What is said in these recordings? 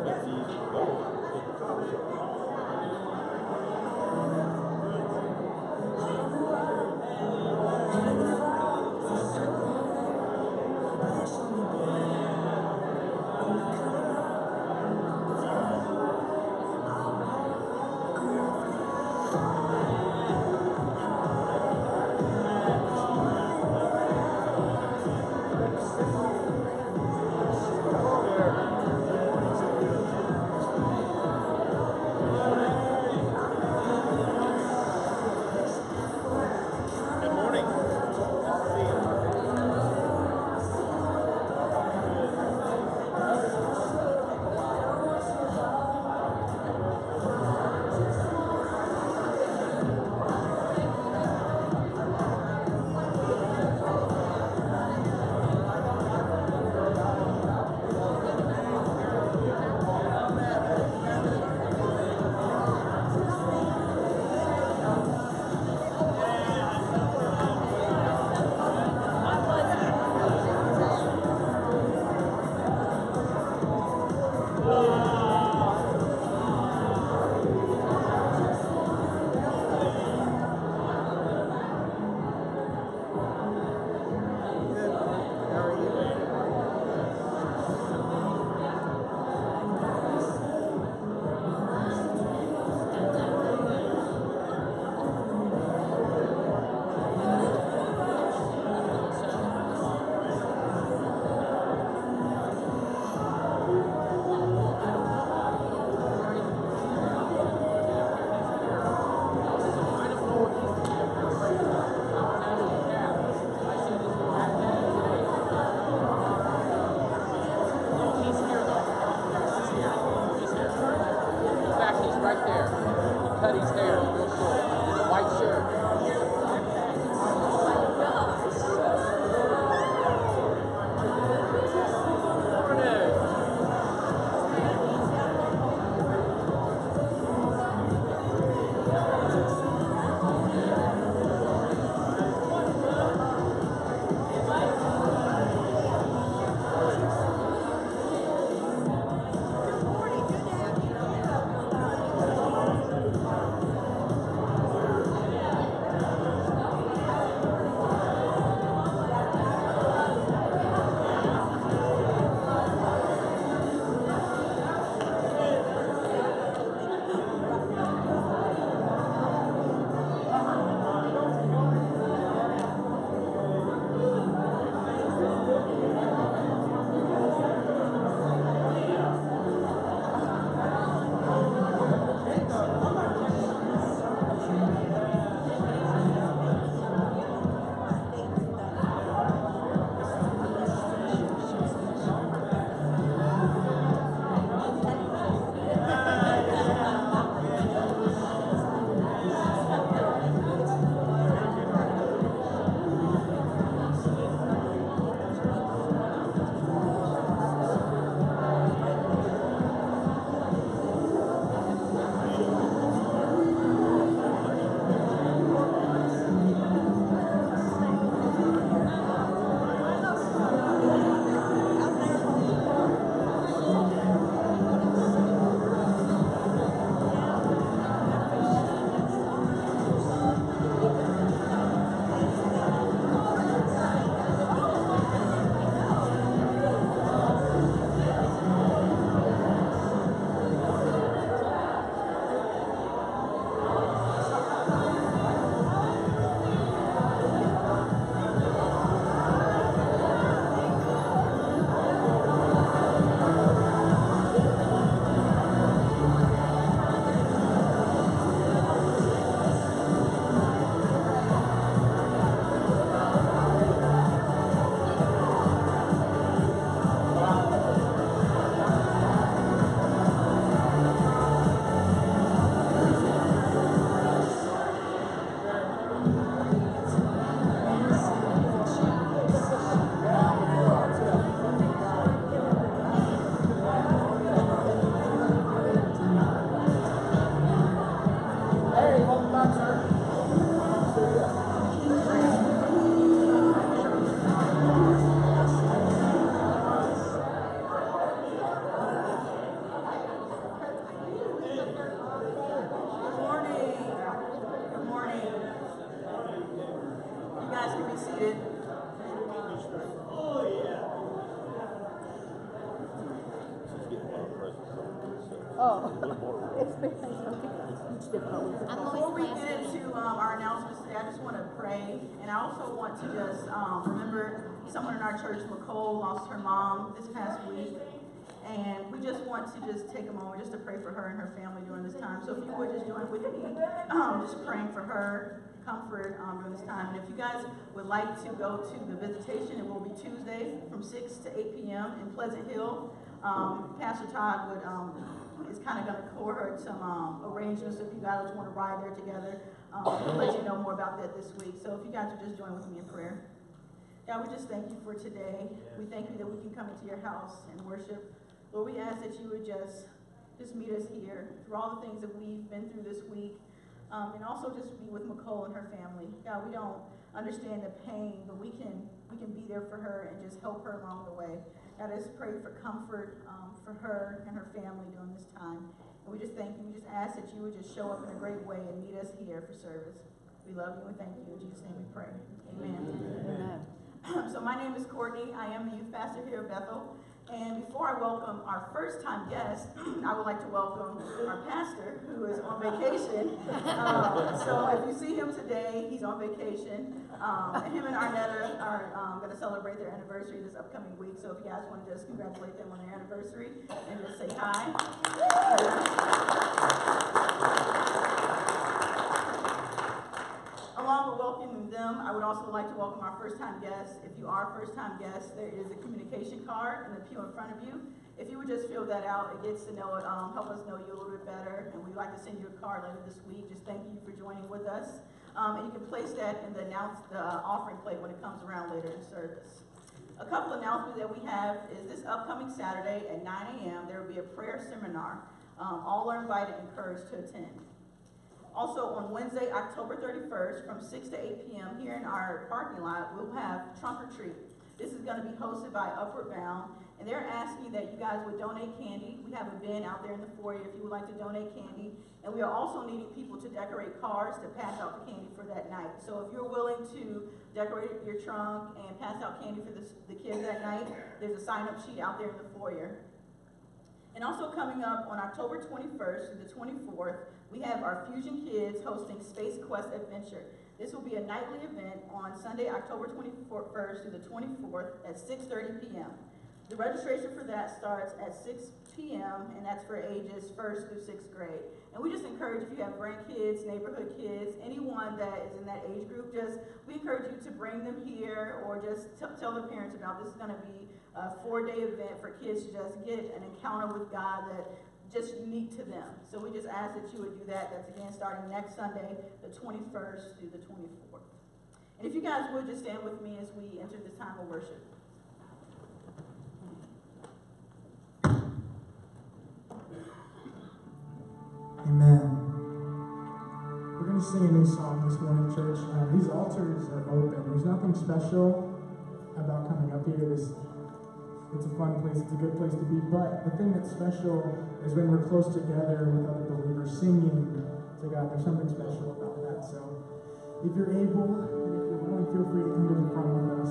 That's easy. Before we get into our announcements today, I just want to pray, and I also want to just remember someone in our church, Nicole, lost her mom this past week, and we just want to just take a moment just to pray for her and her family during this time. So if you would just join with me, just praying for her comfort during this time. And if you guys would like to go to the visitation, it will be Tuesday from 6 to 8 p.m. in Pleasant Hill. Pastor Todd is kind of going to coordinate some arrangements if you guys want to ride there together. We'll let you know more about that this week. So if you guys would just join with me in prayer. God, we just thank you for today. We thank you that we can come into your house and worship. Lord, we ask that you would just meet us here through all the things that we've been through this week. And also just be with Nicole and her family. God, we don't understand the pain, but we can be there for her and just help her along the way. God, I just pray for comfort for her and her family during this time. And we just thank you. We just ask that you would just show up in a great way and meet us here for service. We love you and thank you. In Jesus' name we pray. Amen. Amen. So my name is Courtney. I am the youth pastor here at Bethel. And before I welcome our first-time guest, I would like to welcome our pastor, who is on vacation. So if you see him today, he's on vacation. And him and Arnetta are going to celebrate their anniversary this upcoming week. So if you guys want to just congratulate them on their anniversary and just say hi. Along with welcoming them, I would also like to welcome our first-time guests. If you are a first-time guest, there is a communication card in the pew in front of you. If you would just fill that out, it gets to know it, help us know you a little bit better, and we'd like to send you a card later this week. Just thank you for joining with us. And you can place that in the offering plate when it comes around later in service. A couple announcements that we have is this upcoming Saturday at 9 a.m. there will be a prayer seminar. All are invited and encouraged to attend. Also, on Wednesday, October 31st, from 6 to 8 p.m. here in our parking lot, we'll have Trunk or Treat. This is going to be hosted by Upward Bound, and they're asking that you guys would donate candy. We have a bin out there in the foyer if you would like to donate candy. And we are also needing people to decorate cars to pass out the candy for that night. So if you're willing to decorate your trunk and pass out candy for the kids that night, there's a sign-up sheet out there in the foyer. And also coming up on October 21st through the 24th, we have our Fusion Kids hosting Space Quest Adventure. This will be a nightly event on Sunday, October 21st through the 24th at 6:30 p.m. The registration for that starts at 6 p.m. and that's for ages 1st through 6th grade. And we just encourage, if you have grandkids, neighborhood kids, anyone that is in that age group, we encourage you to bring them here or just tell their parents about this. Is going to be a 4-day event for kids to just get an encounter with God that just unique to them. So we just ask that you would do that. That's again starting next Sunday, the 21st through the 24th. And if you guys would just stand with me as we enter this time of worship. Amen. We're going to sing a new song this morning, church. These altars are open. There's nothing special about coming up here. It's a fun place. It's a good place to be. But the thing that's special is when we're close together with other believers singing to God. There's something special about that. So if you're able, and if you're willing, feel free to come to the front with us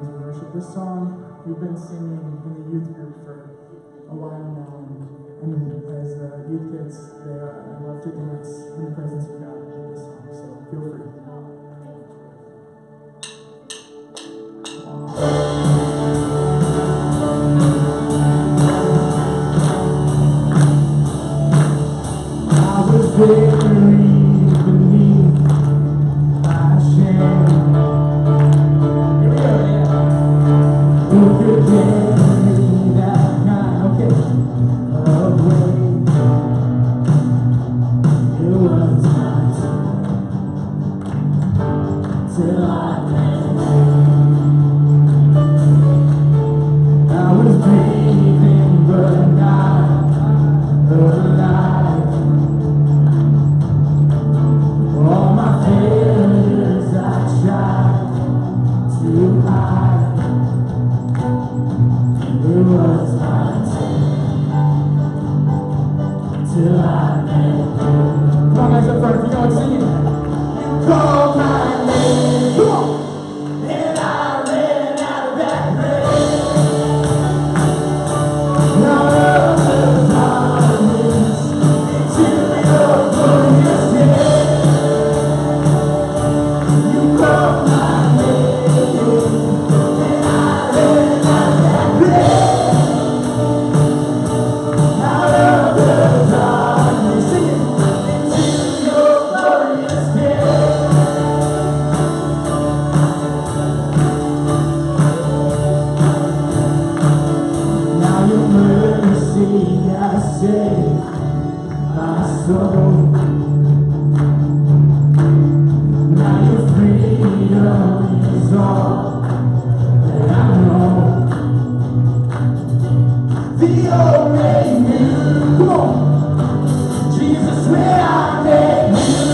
as we worship. This song we've been singing in the youth group for a while now. And as youth kids, they love to dance in the presence of God with this song. So feel free. I was buried beneath my shame. Here we go, yeah. Who could carry that kind? Okay. It was my time. save my soul. Now your freedom is all that I know. The old made new. Come on. Jesus, when I met you,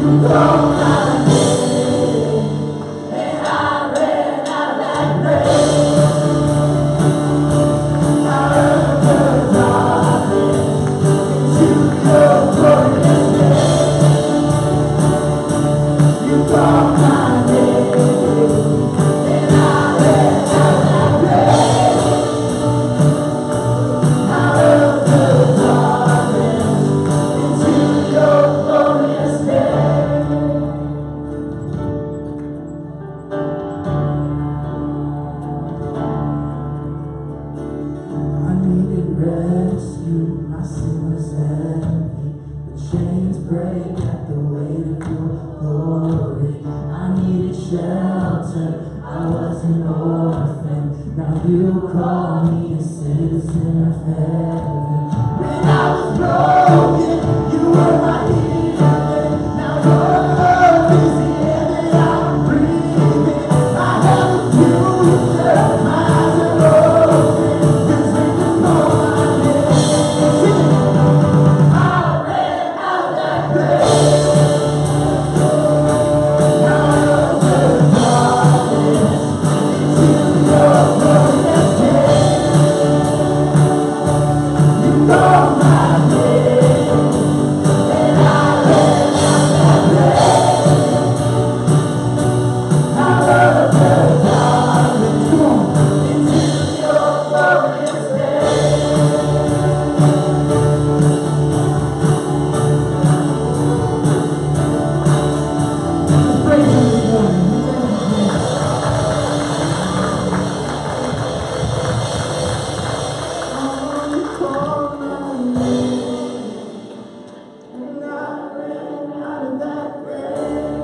you called my name, and I ran out of that grave. Out of the darkness, into your glorious name. You called my name, and I ran out of that grave. Out of the darkness, into your glorious name. I needed rescue, my sin was heavy. The chains break at the weight of your glory. I needed shelter, I was an orphan. Now you call me a citizen of heaven. When I was broken, you were my healing. Now your love is the air that I'm breathing. I have a future, my eyes are open. Cause when you call my name, sing it. I ran out of that grave. Out of the darkness, into your glorious day. You call my name, and I ran out that grave. Out of the darkness, come on, into your glorious day. Let's praise him this morning. Oh, you call my name, and I ran out of that grave.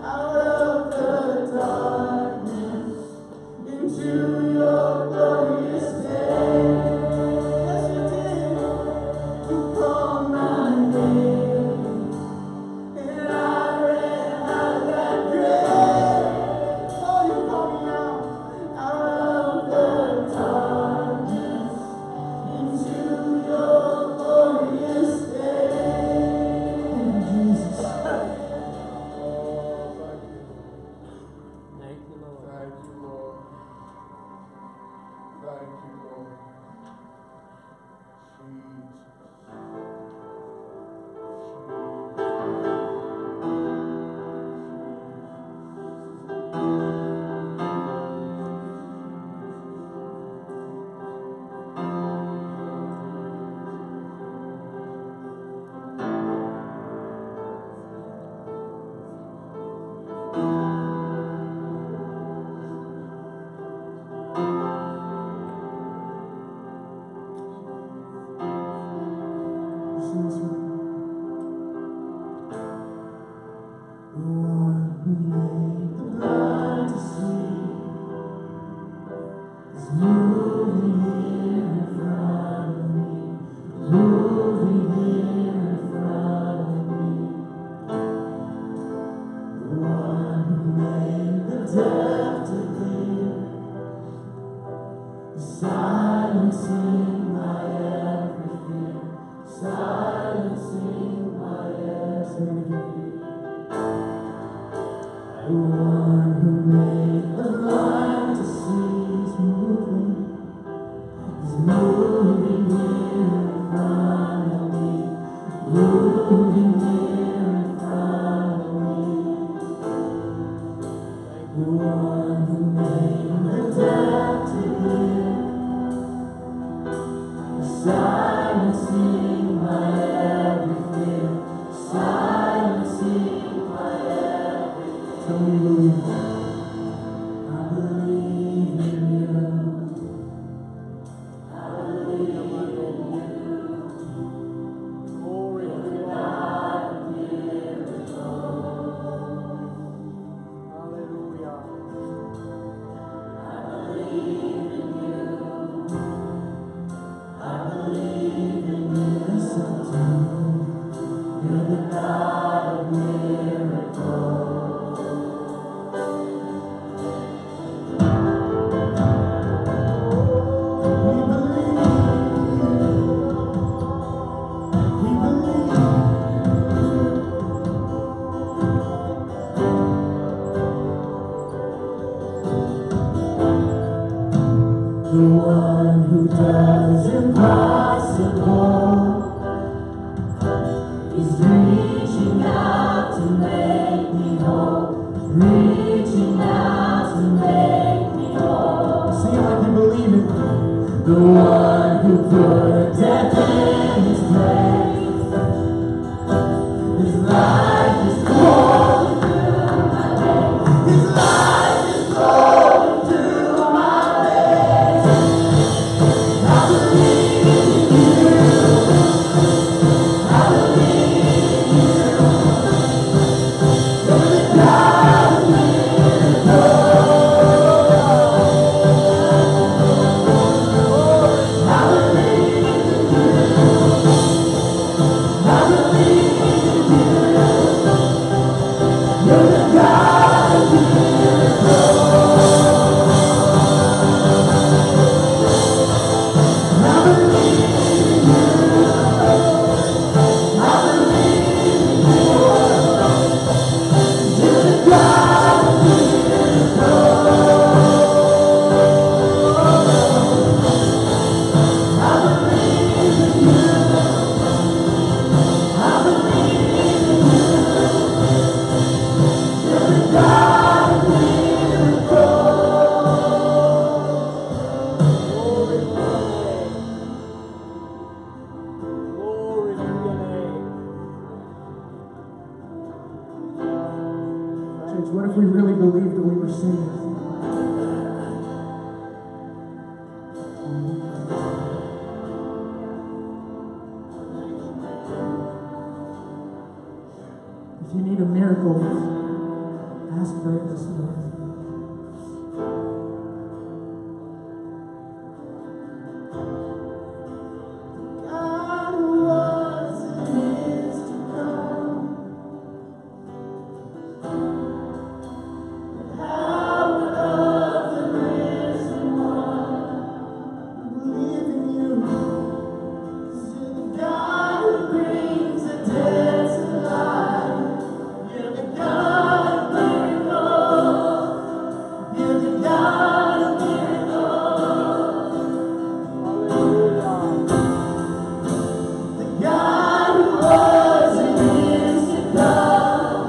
Out of the darkness, into your glorious day. Yes, you did. You called my name, and I ran out of that grave. Oh, you call me now. Out of the darkness, into your glorious day. Jesus. Thank you, Lord. Thank you, Lord. Thank you, Lord. Sing this one. The one who made the blind to see is moving here in front of me, moving here in front of me. The one who made the deaf to hear is silencing my every fear, silencing my every fear. The one who made the blind to see is moving here in front of me, moving here in front of me. The one who made the deaf to hear is silencing my every fear, silencing my every fear. Tell me you believe. I believe in you. I believe in you. Glory to God. God of miracles. Hallelujah. I believe in you. the one who put death in his place. His life is flowing through my veins. His life is flowing through my veins. I believe in you. I believe in you. You're the God of miracles. I believe in you. I believe in you. You're the God of miracles. I believe in you. I believe in you. You're the God of miracles. I believe in you. I believe in you. You're the God of miracles. Glory to your name. Glory to your name. Church, what if we really believed that we were singing? If you need a miracle, ask for it this morning. God who was and is to come, the power of the risen one. I believe in you. 'Cause you're the God who brings the dead to life. You're the God of miracles. You're the God of miracles. Hallelujah. The God who was and is to come.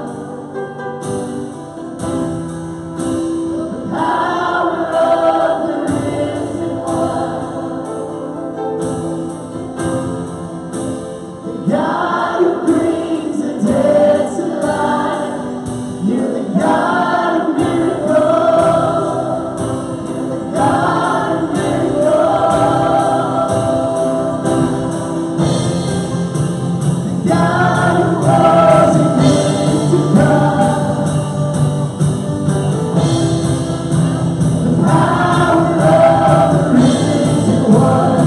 The power of the risen one. The God who brings the dead to life. You're the God of miracles. You're the God of miracles. The God who was and is to come. The power of the risen one.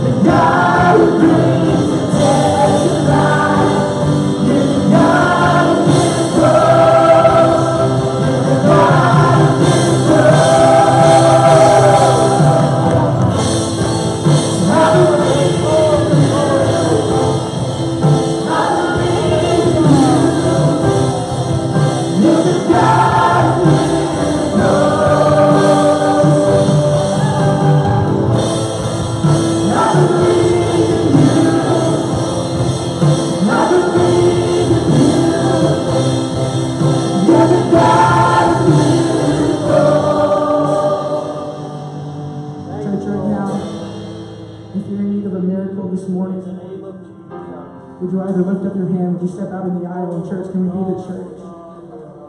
The God who brings the dead to life. You're the God of miracles. You're the God of miracles. I believe in you. I believe in you. You're the God of miracles. I believe in you. I believe in you. You're the God of miracles. Church, right now, if you're in need of a miracle this morning, In the name of Jesus. would you either lift up your hand, would you step out in the aisle in church? Can we be the church?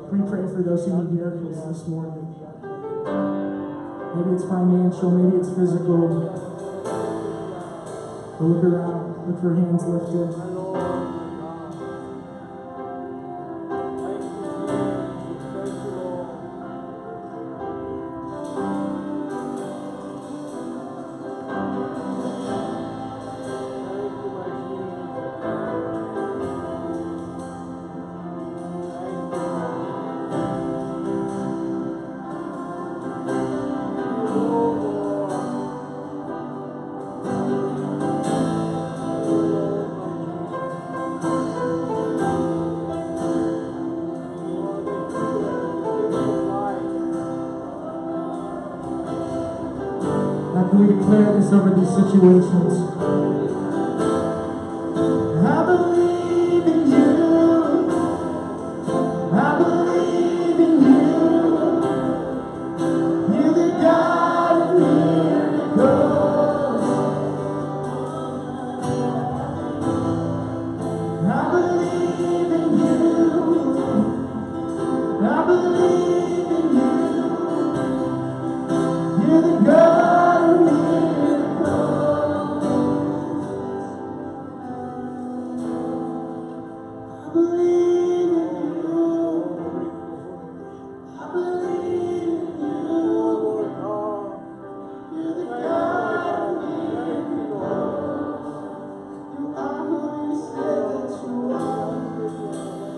Can we pray for those who need miracles this morning? Maybe it's financial, maybe it's physical. But look around, look for hands lifted. My Lord, my God. Thank you, Jesus. Thank you, Lord. Thank you, my Jesus. Thank you, Now can we declare this over these situations? I believe in you. I believe in you. I believe in you. I believe in you. Lord God. You're the Thank God of you, miracles. You are who you say that you are.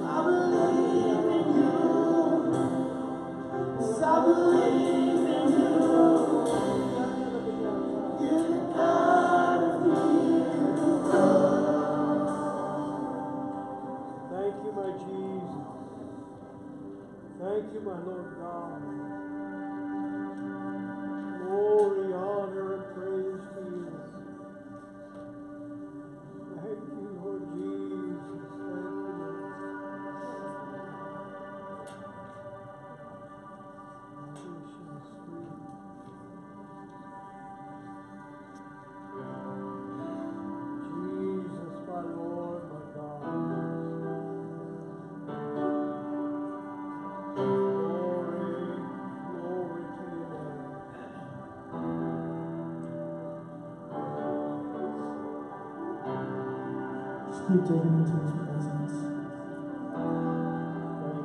I believe in you. Yes, I believe in you. You're the God of miracles. Thank you, my Jesus. Thank you, my Lord God. Glory, honor, and praise to you. Thank you, Lord Jesus. Thank you, Lord. Jesus, my Lord, my God. Glory, glory to your name. Just keep taking into his presence. Thank you,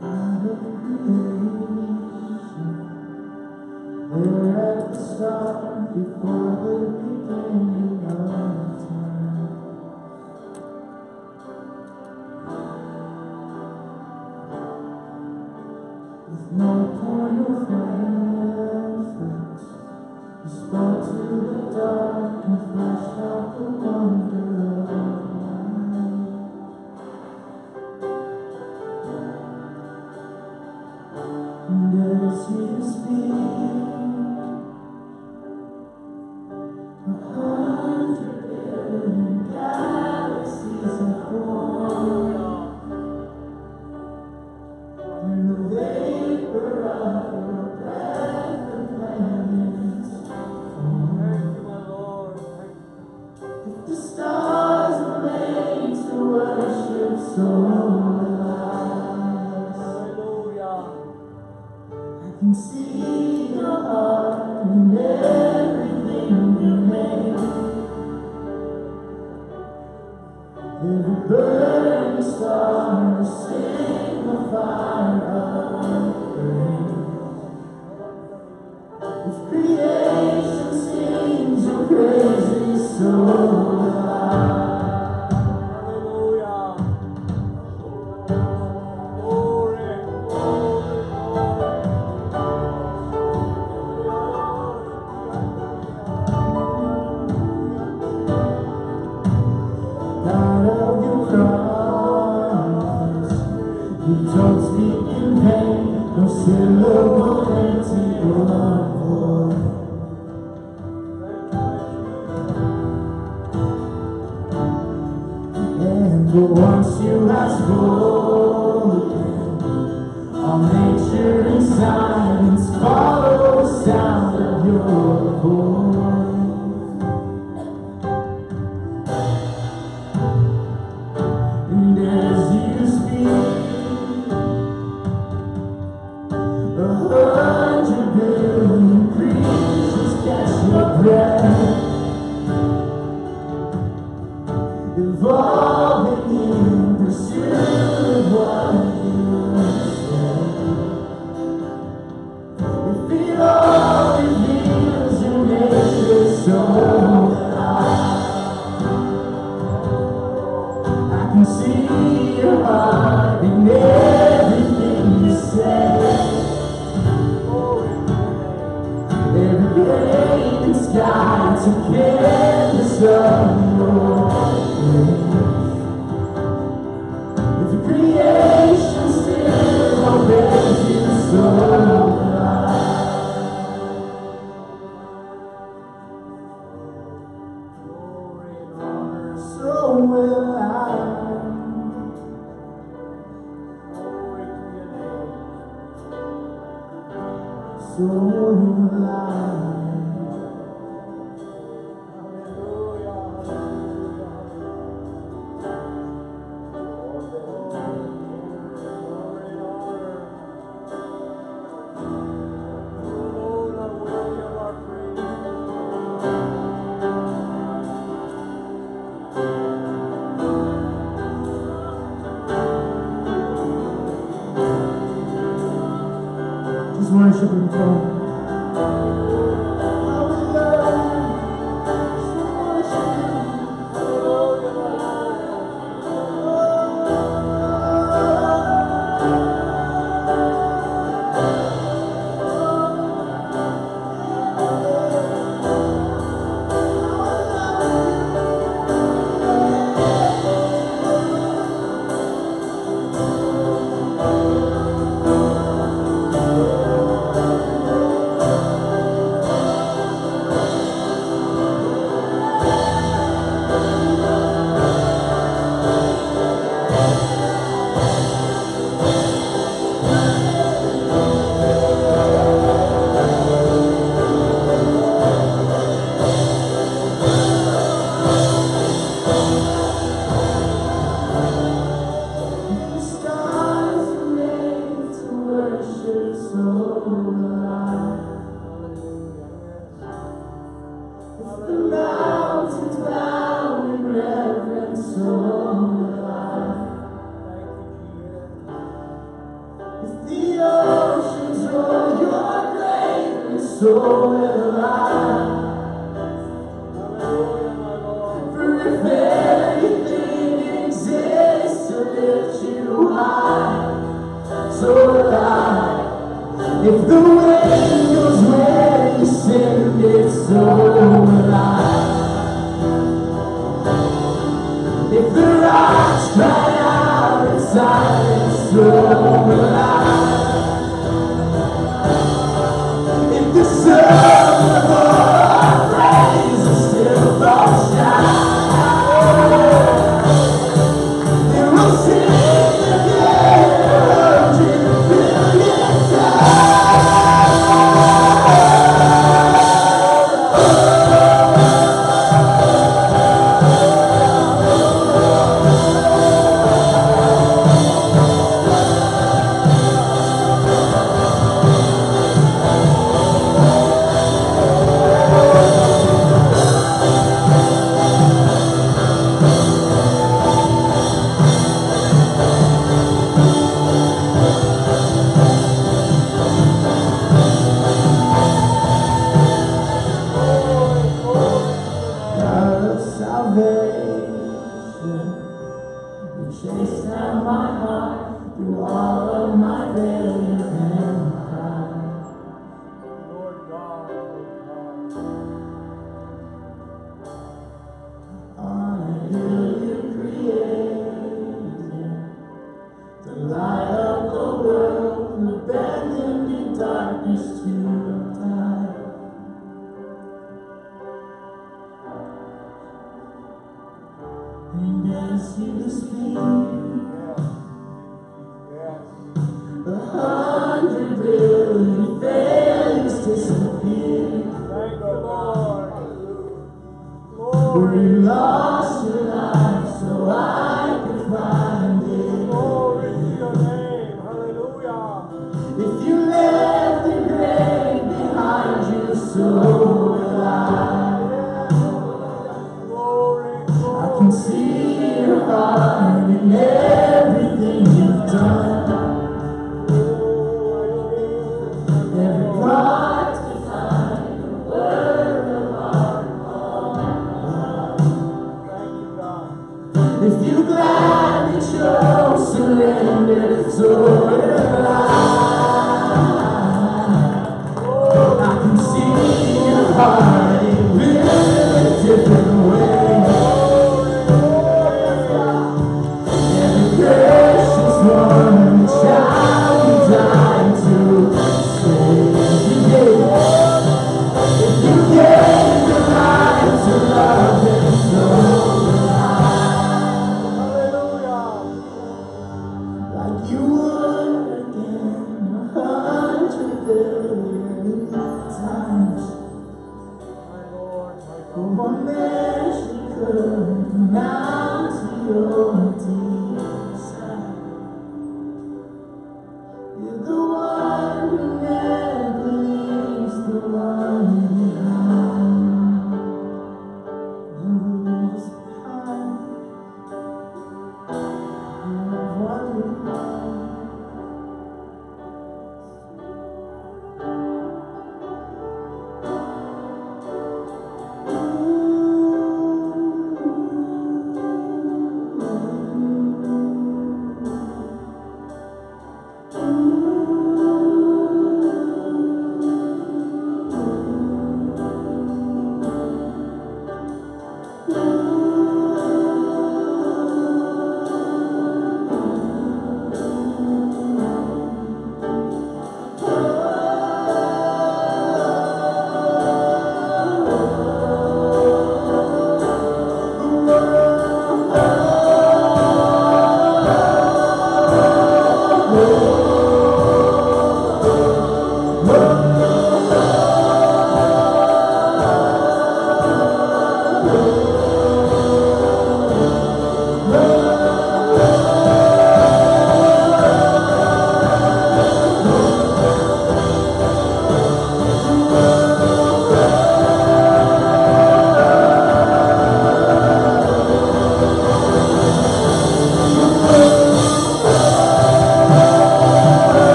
God of creation, there at the start, before the beginning of time. With no point of reference, you spoke to the dark and fleshed out the wonder of life. And as you speak, 100 billion galaxies are born. And the vapor of your breath, the planets form. thank you, my Lord. Thank you. If the stars are made to worship, so will I. Hallelujah. I can see your heart in everything you make. Every burning star, a single fire of grace. If creation sings your praises, so will I. Hallelujah. Glory, glory, God of your promise, you don't speak in vain, no syllable empty or void. And for once you have spoken, all nature in silence follow the sound of your voice. And as you speak, 100 billion creatures catch your breath, evolving in pursuit of what you said. If it all reveals your nature, so I can see your heart in everything you say. Every grain in sky to canvas of your grace. If creation still obeys you, so will I. glory and honor. So will I. Glory to your name. So will I. Hallelujah. Hallelujah. Glory and honor. Just worship Him for Him. If the wind goes where you send it, so will I. If the rocks cry out in silence, so will I. If the sun of our praise is still falls down, then we'll sing again 100 billion times.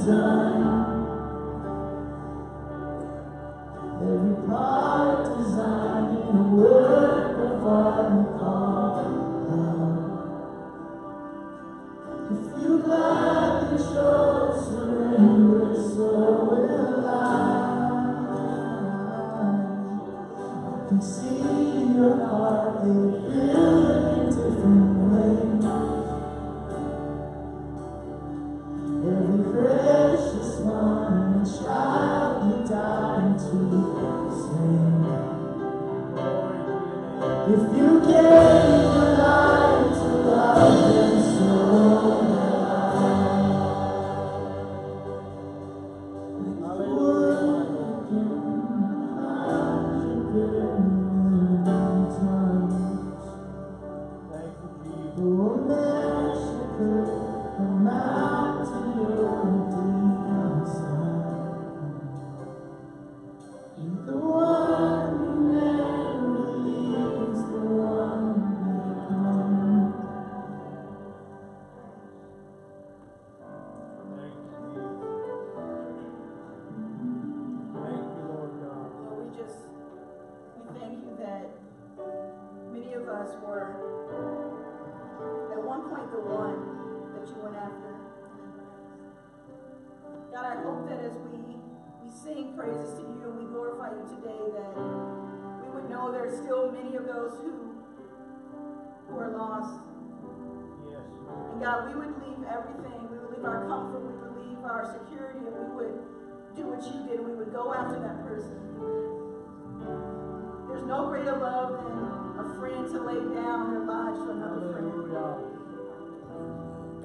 done. Every part designed in a work of art and called love. If you gladly show surrender, so will I. I can see your heart, they build in different ways. Every precious one, a child you died to save. If you gave your life to love them, so will I. Like the world times. Oh, massacre, the mountain you're deep inside. You're the one who never leaves, the one who comes. Thank you, Lord God. Lord, we thank you that many of us were at one point the one that you went after. God, I hope that as we sing praises to you and we glorify you today, that we would know there are still many of those who are lost. Yes. And God, we would leave everything. We would leave our comfort. We would leave our security, and we would do what you did, and we would go after that person. There's no greater love than a friend to lay down their lives for another friend.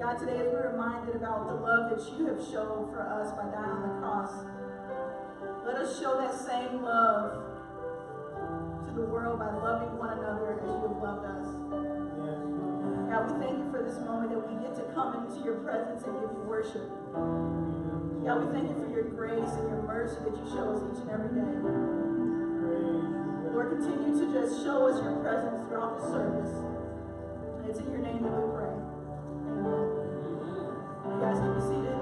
God, today as we're reminded about the love that you have shown for us by dying on the cross, let us show that same love to the world by loving one another as you have loved us. Yes. God, we thank you for this moment that we get to come into your presence and give you worship. God, we thank you for your grace and your mercy that you show us each and every day. Lord, continue to just show us your presence throughout the service. And it's in your name that we pray. Amen. You guys can be seated.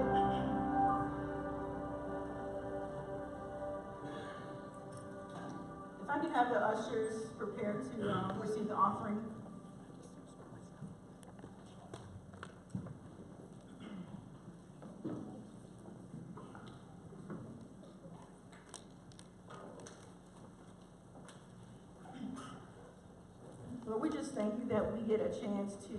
If I could have the ushers prepare to receive the offering. Lord, we just thank you that we get a chance to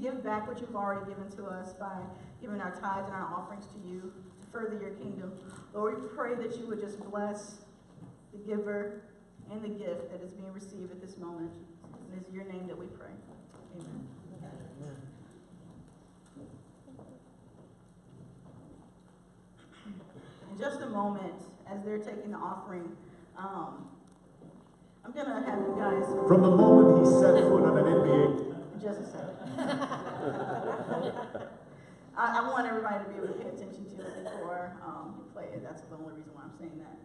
give back what you've already given to us by giving our tithes and our offerings to you to further your kingdom. Lord, we pray that you would just bless the giver and the gift that is being received at this moment. And it's your name that we pray. Amen. In just a moment, as they're taking the offering, I'm going to have you guys... From the moment he set foot on an NBA... Just a second. I want everybody to be able to pay attention to it before you play it. That's the only reason why I'm saying that.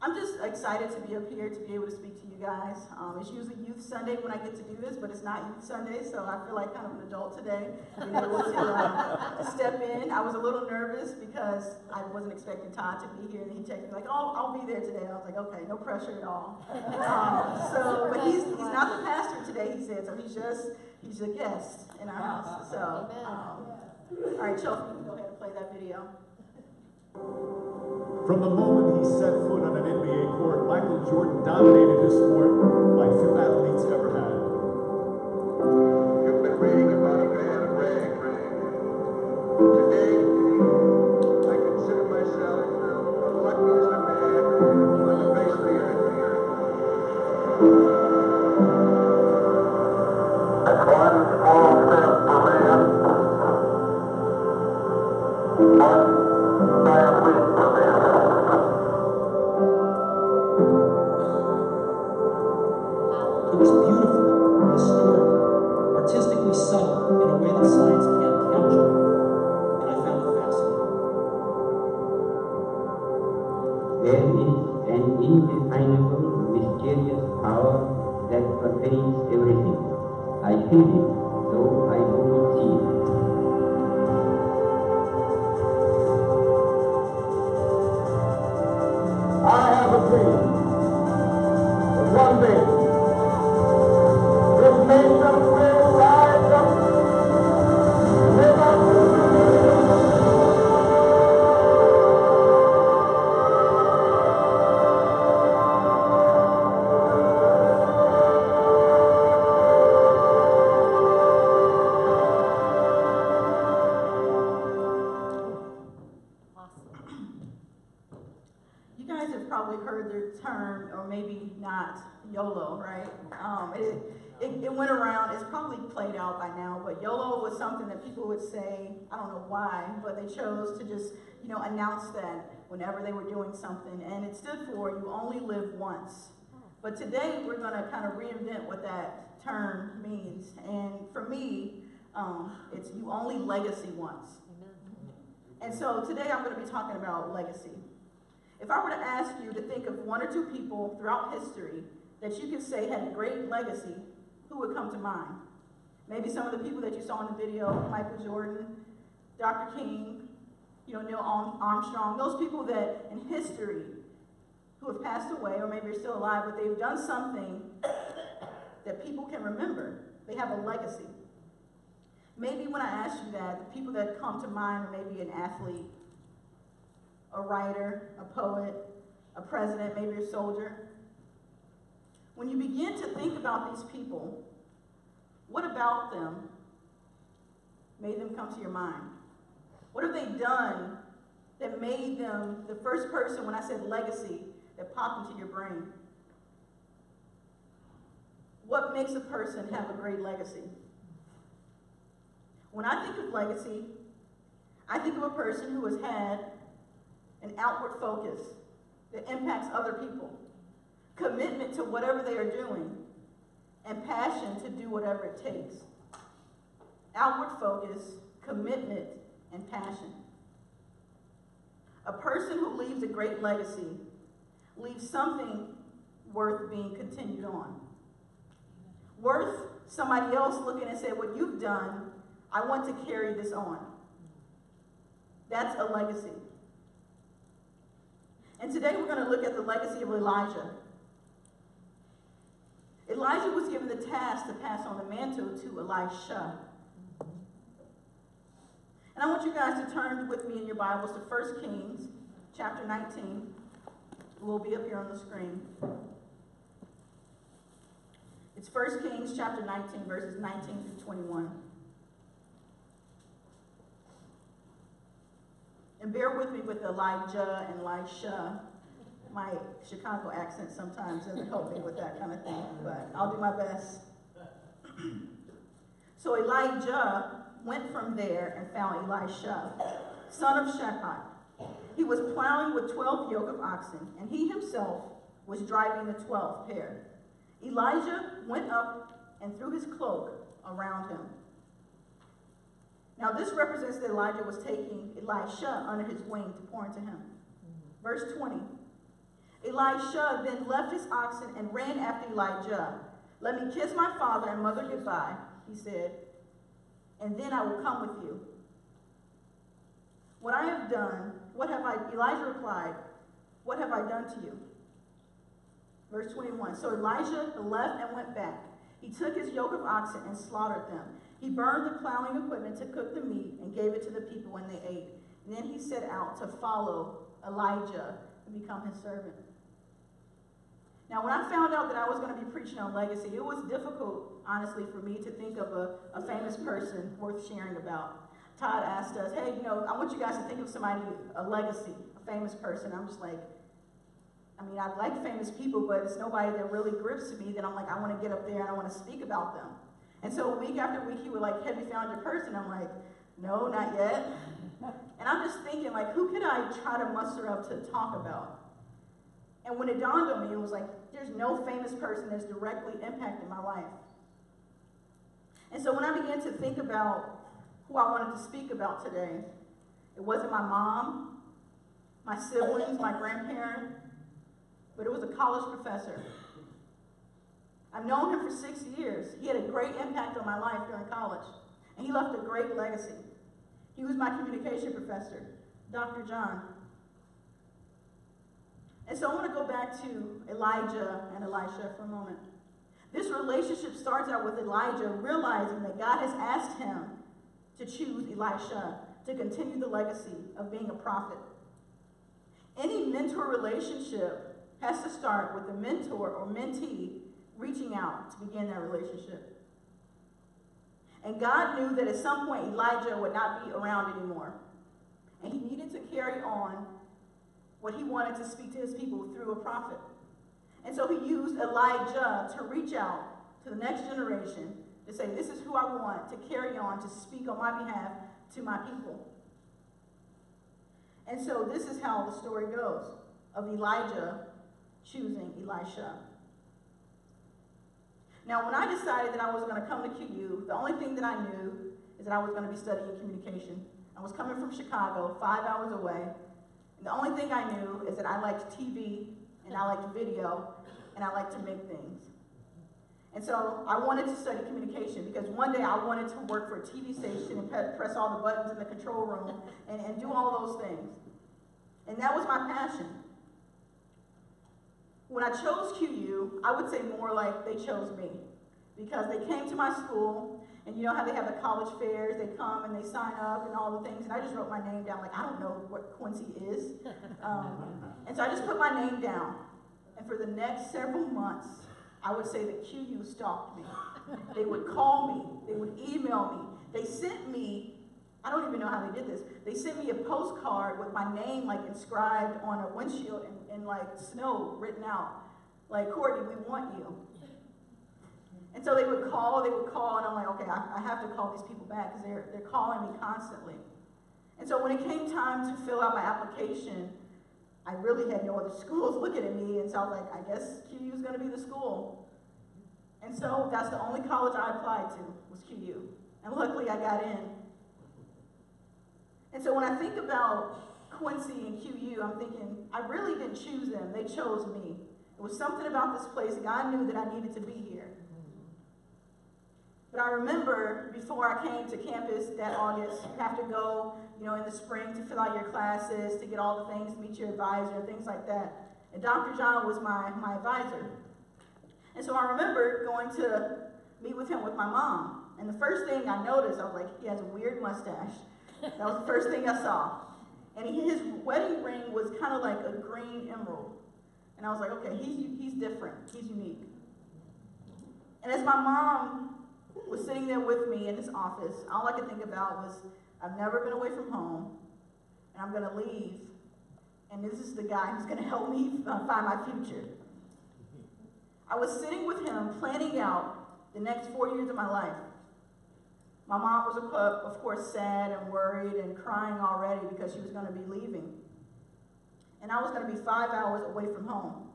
I'm just excited to be up here to be able to speak to you guys. It's usually Youth Sunday when I get to do this, but it's not Youth Sunday, so I feel like kind of an adult today, being able to step in. I was a little nervous because I wasn't expecting Todd to be here, and he texted me like, "Oh, I'll be there today." I was like, "Okay, no pressure at all." But he's not the pastor today, he said, so he's a guest in our house. So, all right, Chelsea, you can go ahead and play that video. From the moment he set foot on an NBA court, Michael Jordan dominated his sport like few athletes ever had. You've been reading about a man, Greg. Today, I consider myself the luckiest man on the face of the earth. One small step for man, one giant leap for mankind. It was beautiful, historical, artistically subtle in a way that science can't capture, and I found it fascinating. There is an indefinable, mysterious power that pervades everything. I feel it, though I do not see it. probably heard the term, or maybe not, YOLO, right? It went around, it's probably played out by now, but YOLO was something that people would say, I don't know why, but they chose to just, announce that whenever they were doing something. And it stood for you only live once. But today we're going to kind of reinvent what that term means. And for me, it's you only legacy once. And so today I'm going to be talking about legacy. If I were to ask you to think of one or two people throughout history that you could say had a great legacy, who would come to mind? Maybe some of the people that you saw in the video, Michael Jordan, Dr. King, Neil Armstrong, those people that in history who have passed away, or maybe are still alive, but they've done something that people can remember. They have a legacy. Maybe when I ask you that, the people that come to mind are maybe an athlete, a writer, a poet, a president, maybe a soldier. When you begin to think about these people, what about them made them come to your mind? What have they done that made them the first person, when I said legacy, that popped into your brain? What makes a person have a great legacy? When I think of legacy, I think of a person who has had an outward focus that impacts other people, commitment to whatever they are doing, and passion to do whatever it takes. Outward focus, commitment, and passion. A person who leaves a great legacy leaves something worth being continued on. Worth somebody else looking and saying, what you've done, I want to carry this on. That's a legacy. And today we're going to look at the legacy of Elijah. Elijah was given the task to pass on the mantle to Elisha. And I want you guys to turn with me in your Bibles to 1 Kings chapter 19. It will be up here on the screen. It's 1 Kings chapter 19, verses 19 through 21. And bear with me with Elijah and Elisha. My Chicago accent sometimes doesn't help me with that kind of thing, but I'll do my best. So Elijah went from there and found Elisha, son of Shaphat. He was plowing with 12 yoke of oxen, and he himself was driving the 12th pair. Elijah went up and threw his cloak around him. Now this represents that Elijah was taking Elisha under his wing to pour into him. Verse 20. Elisha then left his oxen and ran after Elijah. Let me kiss my father and mother goodbye, he said, and then I will come with you. What I have done, Elijah replied, what have I done to you? Verse 21, so Elijah left and went back. He took his yoke of oxen and slaughtered them. He burned the plowing equipment to cook the meat and gave it to the people when they ate. And then he set out to follow Elijah and become his servant. Now, when I found out that I was going to be preaching on legacy, it was difficult, honestly, for me to think of a famous person worth sharing about. Todd asked us, hey, I want you guys to think of somebody, a legacy, a famous person. I'm just like, I like famous people, but it's nobody that really grips me that I'm like, I want to get up there and I want to speak about them. And so week after week, he would like, have you found your person? I'm like, no, not yet. And I'm just thinking, like, who could I try to muster up to talk about? And when it dawned on me, it was like, there's no famous person that's directly impacted my life. And so when I began to think about who I wanted to speak about today, it wasn't my mom, my siblings, my grandparent, but it was a college professor. I've known him for 6 years. He had a great impact on my life during college, and he left a great legacy. He was my communication professor, Dr. John. And so I want to go back to Elijah and Elisha for a moment. This relationship starts out with Elijah realizing that God has asked him to choose Elisha to continue the legacy of being a prophet. Any mentor relationship has to start with the mentor or mentee reaching out to begin that relationship. And God knew that at some point Elijah would not be around anymore. And he needed to carry on what he wanted to speak to his people through a prophet. And so he used Elijah to reach out to the next generation to say, this is who I want to carry on, to speak on my behalf to my people. And so this is how the story goes of Elijah choosing Elisha. Now, when I decided that I was going to come to QU, the only thing that I knew is that I was going to be studying communication. I was coming from Chicago, 5 hours away. And the only thing I knew is that I liked TV, and I liked video, and I liked to make things. And so I wanted to study communication because one day I wanted to work for a TV station and press all the buttons in the control room and do all those things. And that was my passion. When I chose QU, I would say more like they chose me, because they came to my school, and you know how they have the college fairs, they come and they sign up and all the things, and I just wrote my name down, like I don't know what Quincy is. And so I just put my name down, and for the next several months, I would say that QU stalked me. They would call me, they would email me, they sent me, I don't even know how they did this, they sent me a postcard with my name like inscribed on a windshield and like snow written out, like, Courtney, we want you. And so they would call, and I'm like, okay, I have to call these people back because they're calling me constantly. And so when it came time to fill out my application, I really had no other schools looking at me, and so I was like, I guess QU is going to be the school. And so that's the only college I applied to, was QU. And luckily I got in. And so when I think about Quincy and QU, I'm thinking, I really didn't choose them, they chose me. It was something about this place, God knew that I needed to be here. But I remember before I came to campus that August, you have to go, in the spring to fill out your classes, to get all the things, to meet your advisor, things like that. And Dr. John was my advisor. And so I remember going to meet with him with my mom. And the first thing I noticed, I was like, he has a weird mustache. That was the first thing I saw. And his wedding ring was kind of like a green emerald. And I was like, okay, he's different, he's unique. And as my mom was sitting there with me in his office, all I could think about was, I've never been away from home, and I'm going to leave, and this is the guy who's going to help me find my future. I was sitting with him planning out the next 4 years of my life. My mom was, of course, sad and worried and crying already because she was going to be leaving. And I was going to be 5 hours away from home.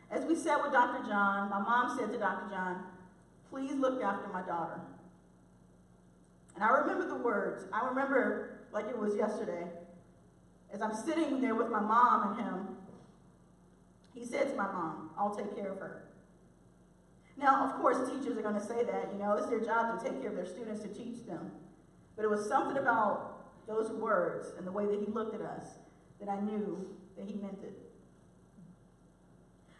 As we sat with Dr. John, my mom said to Dr. John, please look after my daughter. And I remember the words. I remember like it was yesterday. As I'm sitting there with my mom and him, he said to my mom, I'll take care of her. Now, of course, teachers are going to say that, it's their job to take care of their students, to teach them. But it was something about those words and the way that he looked at us that I knew that he meant it.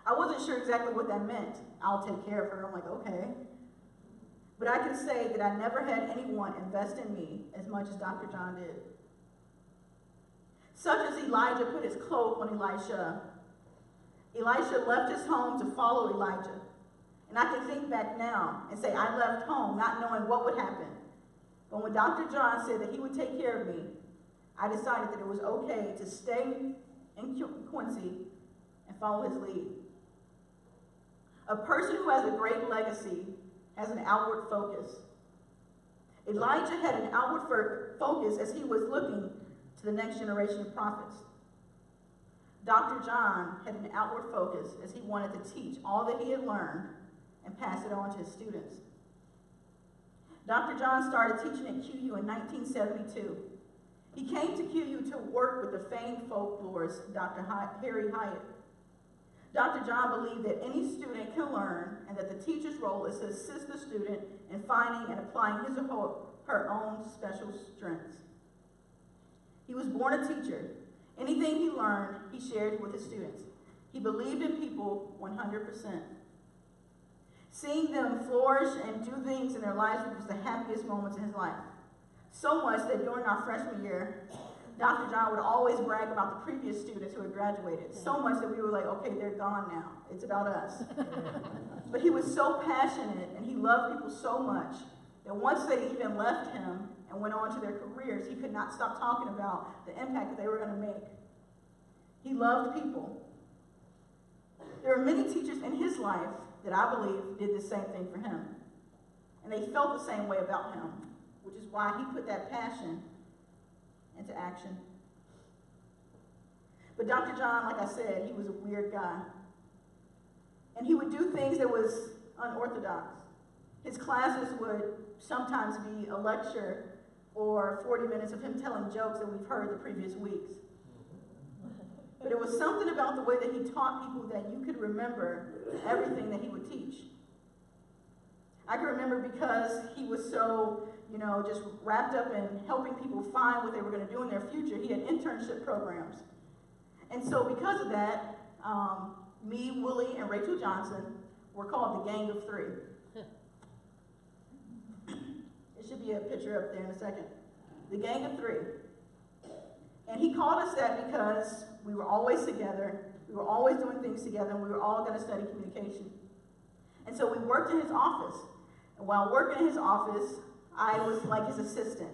I wasn't sure exactly what that meant. I'll take care of her. I'm like, okay. But I can say that I never had anyone invest in me as much as Dr. John did. Such as Elijah put his cloak on Elisha, Elisha left his home to follow Elijah. And I can think back now and say, I left home not knowing what would happen. But when Dr. John said that he would take care of me, I decided that it was okay to stay in Quincy and follow his lead. A person who has a great legacy has an outward focus. Elijah had an outward focus as he was looking to the next generation of prophets. Dr. John had an outward focus as he wanted to teach all that he had learned and pass it on to his students. Dr. John started teaching at QU in 1972. He came to QU to work with the famed folklorist, Dr. Harry Hyatt. Dr. John believed that any student can learn and that the teacher's role is to assist the student in finding and applying his or her own special strengths. He was born a teacher. Anything he learned, he shared with his students. He believed in people 100%. Seeing them flourish and do things in their lives was the happiest moments in his life. So much that during our freshman year, Dr. John would always brag about the previous students who had graduated. So much that we were like, okay, they're gone now. It's about us. But he was so passionate and he loved people so much that once they even left him and went on to their careers, he could not stop talking about the impact that they were going to make. He loved people. There are many teachers in his life that I believe did the same thing for him. And they felt the same way about him, which is why he put that passion into action. But Dr. John, like I said, he was a weird guy. And he would do things that was unorthodox. His classes would sometimes be a lecture or 40 minutes of him telling jokes that we've heard the previous weeks. But it was something about the way that he taught people that you could remember everything that he would teach. I can remember because he was so, just wrapped up in helping people find what they were going to do in their future. He had internship programs. And so because of that, me, Willie, and Rachel Johnson were called the Gang of Three. It should be a picture up there in a second. The Gang of Three. And he called us that because we were always together, we were always doing things together, and we were all going to study communication. And so we worked in his office. And while working in his office, I was like his assistant.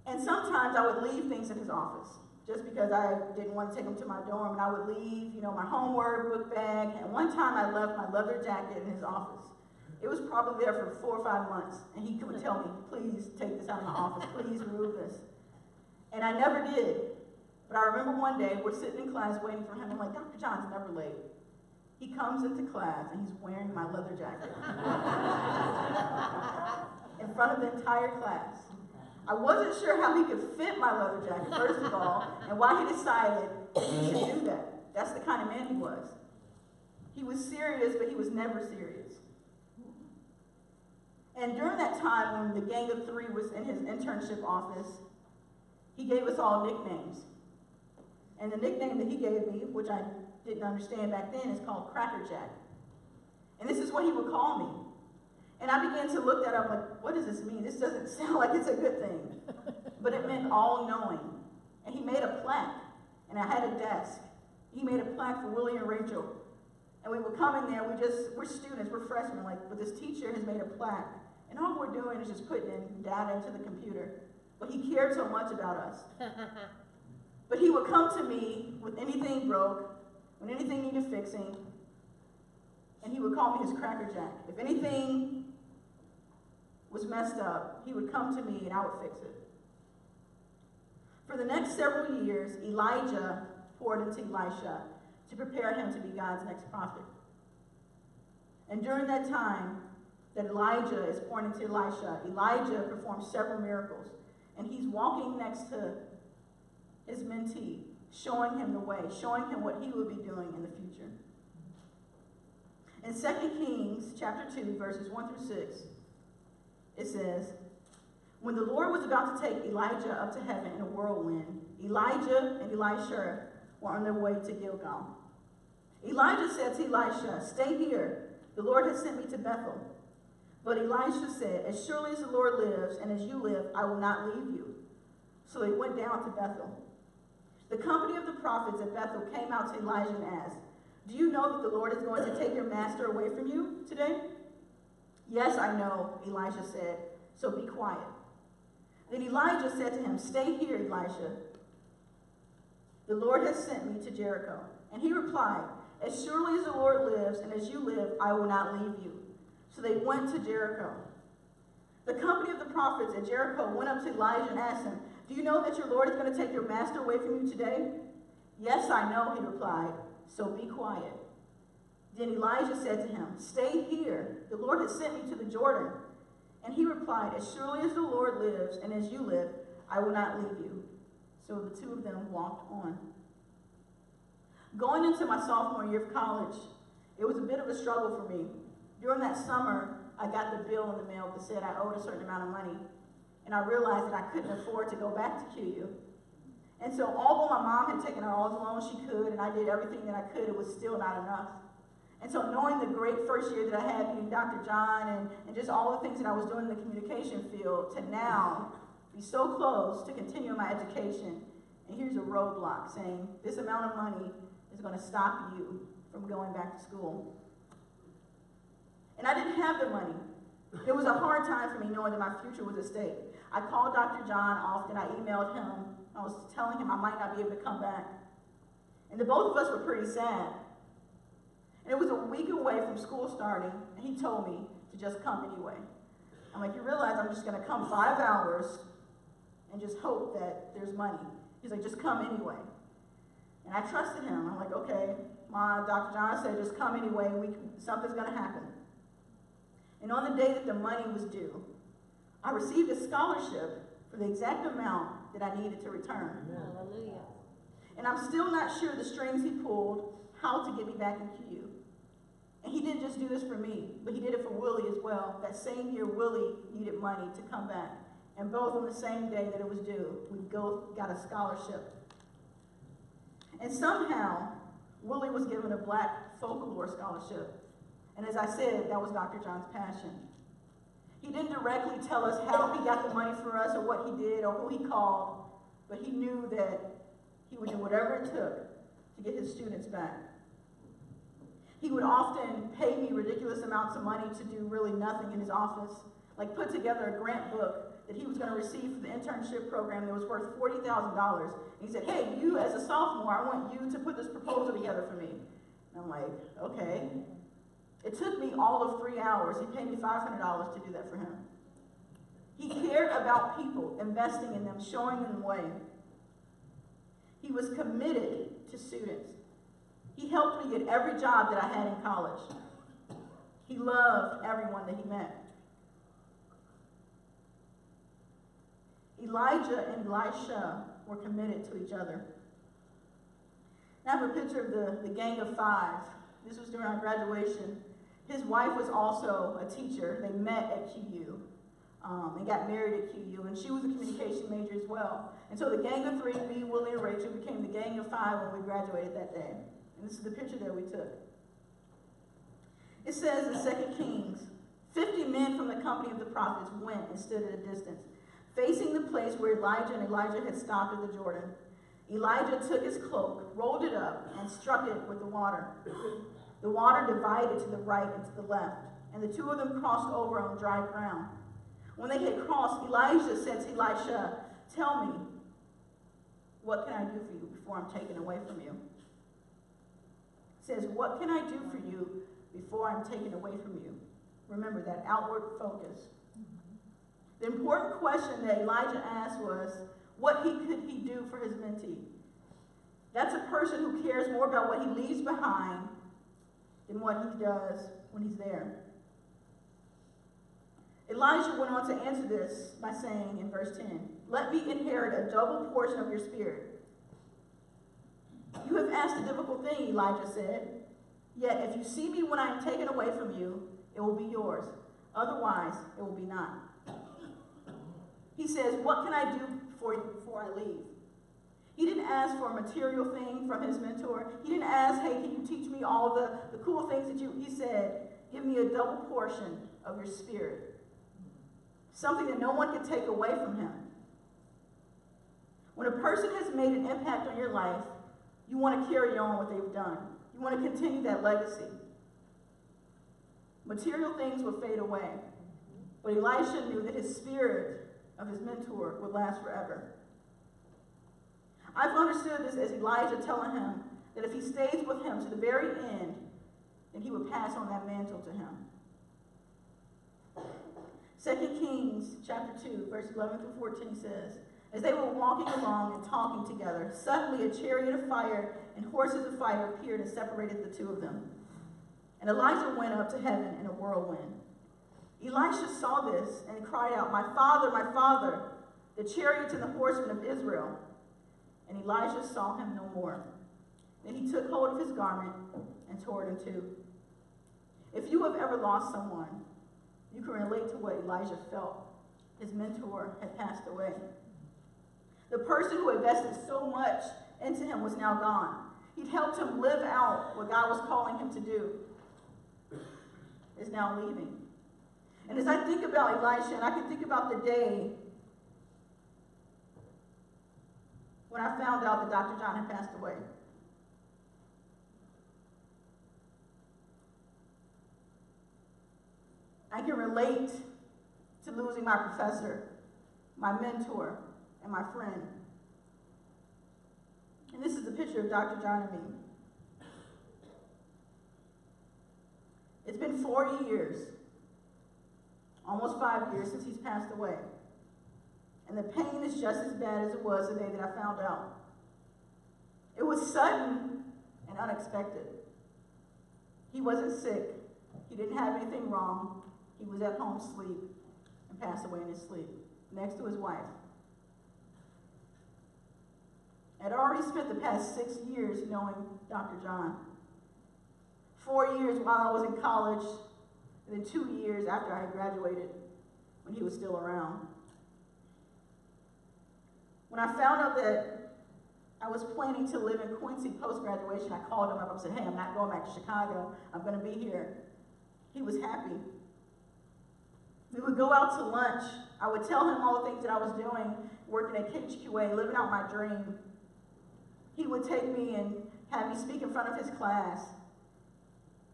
And sometimes I would leave things in his office, just because I didn't want to take them to my dorm, and I would leave, my homework, book bag, and one time I left my leather jacket in his office. It was probably there for 4 or 5 months, and he would tell me, please take this out of my office, please remove this. And I never did. But I remember one day, we're sitting in class waiting for him. I'm like, Dr. John's never late. He comes into class, and he's wearing my leather jacket in front of the entire class. I wasn't sure how he could fit my leather jacket, first of all, and why he decided he should do that. That's the kind of man he was. He was serious, but he was never serious. And during that time, when the Gang of Three was in his internship office, he gave us all nicknames. And the nickname that he gave me, which I didn't understand back then, is called Cracker Jack. And this is what he would call me. And I began to look that up, like, what does this mean? This doesn't sound like it's a good thing. But it meant all-knowing. And he made a plaque, and I had a desk. He made a plaque for Willie and Rachel. And we would come in there, we're students, we're freshmen, but this teacher has made a plaque. And all we're doing is just putting in data into the computer. But he cared so much about us. But he would come to me with anything broke, when anything needed fixing, and he would call me his Cracker Jack. If anything was messed up, he would come to me and I would fix it. For the next several years, Elijah poured into Elisha to prepare him to be God's next prophet. And during that time that Elijah is pouring into Elisha, Elijah performs several miracles. And he's walking next to his mentee, showing him the way, showing him what he will be doing in the future. In 2 Kings chapter 2, verses 1 through 6, it says, when the Lord was about to take Elijah up to heaven in a whirlwind, Elijah and Elisha were on their way to Gilgal. Elijah said to Elisha, stay here. The Lord has sent me to Bethel. But Elisha said, as surely as the Lord lives and as you live, I will not leave you. So they went down to Bethel. The company of the prophets at Bethel came out to Elijah and asked, do you know that the Lord is going to take your master away from you today? Yes, I know, Elisha said, so be quiet. Then Elijah said to him, stay here, Elisha. The Lord has sent me to Jericho. And he replied, as surely as the Lord lives and as you live, I will not leave you. So they went to Jericho. The company of the prophets at Jericho went up to Elijah and asked him, do you know that your Lord is going to take your master away from you today? Yes, I know, he replied, so be quiet. Then Elijah said to him, stay here. The Lord has sent me to the Jordan. And he replied, as surely as the Lord lives and as you live, I will not leave you. So the two of them walked on. Going into my sophomore year of college, it was a bit of a struggle for me. During that summer, I got the bill in the mail that said I owed a certain amount of money. And I realized that I couldn't afford to go back to QU. And so although my mom had taken out all the loans she could, and I did everything that I could, it was still not enough. And so knowing the great first year that I had meeting Dr. John and just all the things that I was doing in the communication field, to now be so close to continue my education, and here's a roadblock saying this amount of money is going to stop you from going back to school. And I didn't have the money. It was a hard time for me knowing that my future was at stake. I called Dr. John often. I emailed him. I was telling him I might not be able to come back. And the both of us were pretty sad. And it was a week away from school starting, and he told me to just come anyway. I'm like, you realize I'm just going to come 5 hours and just hope that there's money. He's like, just come anyway. And I trusted him. I'm like, okay, Dr. John said, just come anyway. Something's going to happen. And on the day that the money was due, I received a scholarship for the exact amount that I needed to return. Hallelujah. And I'm still not sure the strings he pulled, how to get me back in QU. And he didn't just do this for me, but he did it for Willie as well. That same year, Willie needed money to come back. And both on the same day that it was due, we both got a scholarship. And somehow, Willie was given a black folklore scholarship. And as I said, that was Dr. John's passion. He didn't directly tell us how he got the money for us or what he did or who he called, but he knew that he would do whatever it took to get his students back. He would often pay me ridiculous amounts of money to do really nothing in his office, like put together a grant book that he was going to receive for the internship program that was worth $40,000. And he said, hey, you as a sophomore, I want you to put this proposal together for me. And I'm like, okay. It took me all of 3 hours. He paid me $500 to do that for him. He cared about people, investing in them, showing them the way. He was committed to students. He helped me get every job that I had in college. He loved everyone that he met. Elijah and Elisha were committed to each other. I have a picture of the gang of 5. This was during our graduation. His wife was also a teacher. They met at QU and got married at QU, and she was a communication major as well. And so the gang of 3, me, Willie, and Rachel, became the gang of 5 when we graduated that day. And this is the picture that we took. It says in 2 Kings, 50 men from the company of the prophets went and stood at a distance, facing the place where Elijah and Elijah had stopped at the Jordan. Elijah took his cloak, rolled it up, and struck it with the water. The water divided to the right and to the left, and the two of them crossed over on dry ground. When they had crossed, Elijah said to Elisha, tell me, what can I do for you before I'm taken away from you? It says, what can I do for you before I'm taken away from you? Remember that outward focus. The important question that Elijah asked was, what could he do for his mentee? That's a person who cares more about what he leaves behind than what he does when he's there. Elijah went on to answer this by saying in verse 10, let me inherit a double portion of your spirit. You have asked a difficult thing, Elijah said. Yet if you see me when I am taken away from you, it will be yours. Otherwise, it will be not. He says, what can I do for you before I leave? He didn't ask for a material thing from his mentor. He didn't ask, hey, can you teach me all the cool things that he said, give me a double portion of your spirit. Something that no one can take away from him. When a person has made an impact on your life, you want to carry on what they've done. You want to continue that legacy. Material things will fade away. But Elisha knew that his spirit of his mentor would last forever. I've understood this as Elijah telling him that if he stays with him to the very end, then he would pass on that mantle to him. 2 Kings chapter 2, verse 11 through 14 says, as they were walking along and talking together, suddenly a chariot of fire and horses of fire appeared and separated the two of them. And Elijah went up to heaven in a whirlwind. Elisha saw this and cried out, my father, the chariots and the horsemen of Israel. And Elijah saw him no more. Then he took hold of his garment and tore it in two. If you have ever lost someone, you can relate to what Elijah felt. His mentor had passed away. The person who invested so much into him was now gone. He'd helped him live out what God was calling him to do. Is now leaving. And as I think about Elisha, and I can think about the day when I found out that Dr. John had passed away. I can relate to losing my professor my mentor, and my friend. And this is a picture of Dr. John and me. It's been 4 years, almost 5 years since he's passed away. And the pain is just as bad as it was the day that I found out. It was sudden and unexpected. He wasn't sick. He didn't have anything wrong. He was at home asleep and passed away in his sleep, next to his wife. I'd already spent the past 6 years knowing Dr. John. 4 years while I was in college, and then 2 years after I had graduated, when he was still around. When I found out that I was planning to live in Quincy post-graduation, I called him up and said, hey, I'm not going back to Chicago. I'm going to be here. He was happy. We would go out to lunch. I would tell him all the things that I was doing, working at KHQA, living out my dream. He would take me and have me speak in front of his class.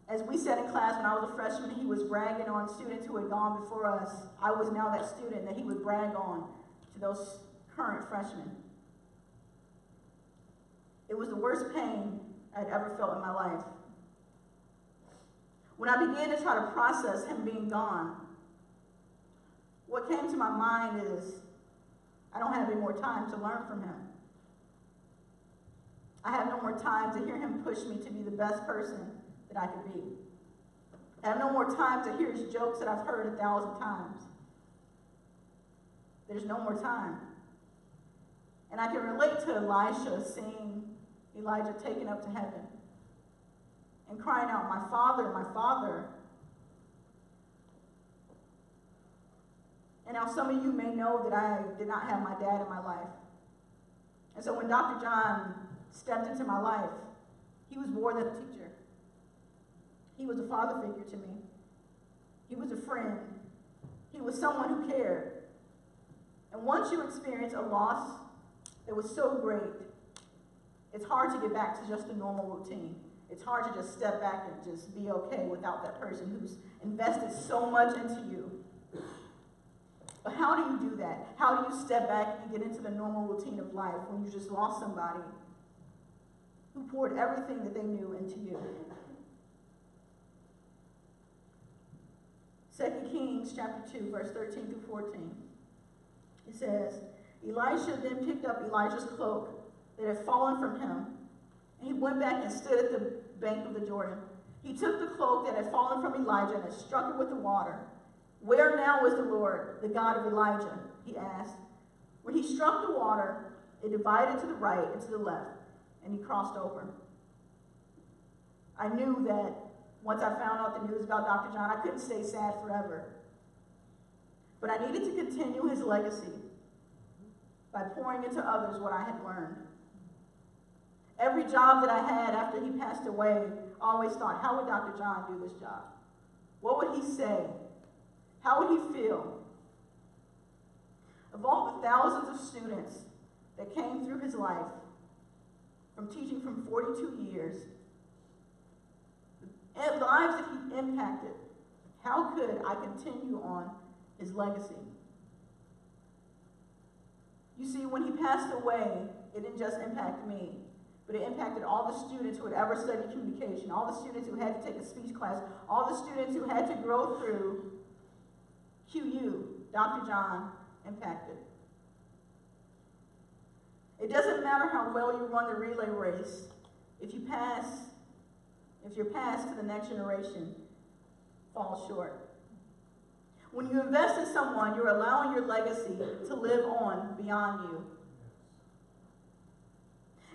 As we sat in class when I was a freshman, he was bragging on students who had gone before us. I was now that student that he would brag on to those current freshmen. It was the worst pain I'd ever felt in my life. When I began to try to process him being gone, what came to my mind is, I don't have any more time to learn from him. I have no more time to hear him push me to be the best person that I could be. I have no more time to hear his jokes that I've heard 1,000 times. There's no more time. And I can relate to Elisha seeing Elijah taken up to heaven and crying out, my Father, my Father. And now some of you may know that I did not have my dad in my life. And so when Dr. John stepped into my life, he was more than a teacher. He was a father figure to me. He was a friend. He was someone who cared. And once you experience a loss that was so great, it's hard to get back to just a normal routine. It's hard to just step back and just be okay without that person who's invested so much into you. But how do you do that? How do you step back and get into the normal routine of life when you just lost somebody who poured everything that they knew into you? 2 Kings chapter 2, verse 13 through 14. It says, Elisha then picked up Elijah's cloak that had fallen from him, and he went back and stood at the bank of the Jordan. He took the cloak that had fallen from Elijah and had struck it with the water. Where now is the Lord, the God of Elijah? He asked. When he struck the water, it divided to the right and to the left, and he crossed over. I knew that once I found out the news about Dr. John, I couldn't stay sad forever. But I needed to continue his legacy by pouring into others what I had learned. Every job that I had after he passed away, I always thought, how would Dr. John do this job? What would he say? How would he feel? Of all the thousands of students that came through his life, from teaching from 42 years, and lives that he impacted, how could I continue on his legacy? You see, when he passed away, it didn't just impact me, but it impacted all the students who had ever studied communication, all the students who had to take a speech class, all the students who had to grow through QU, Dr. John impacted. It doesn't matter how well you run the relay race, if you're passed to the next generation, fall short. When you invest in someone, you're allowing your legacy to live on beyond you.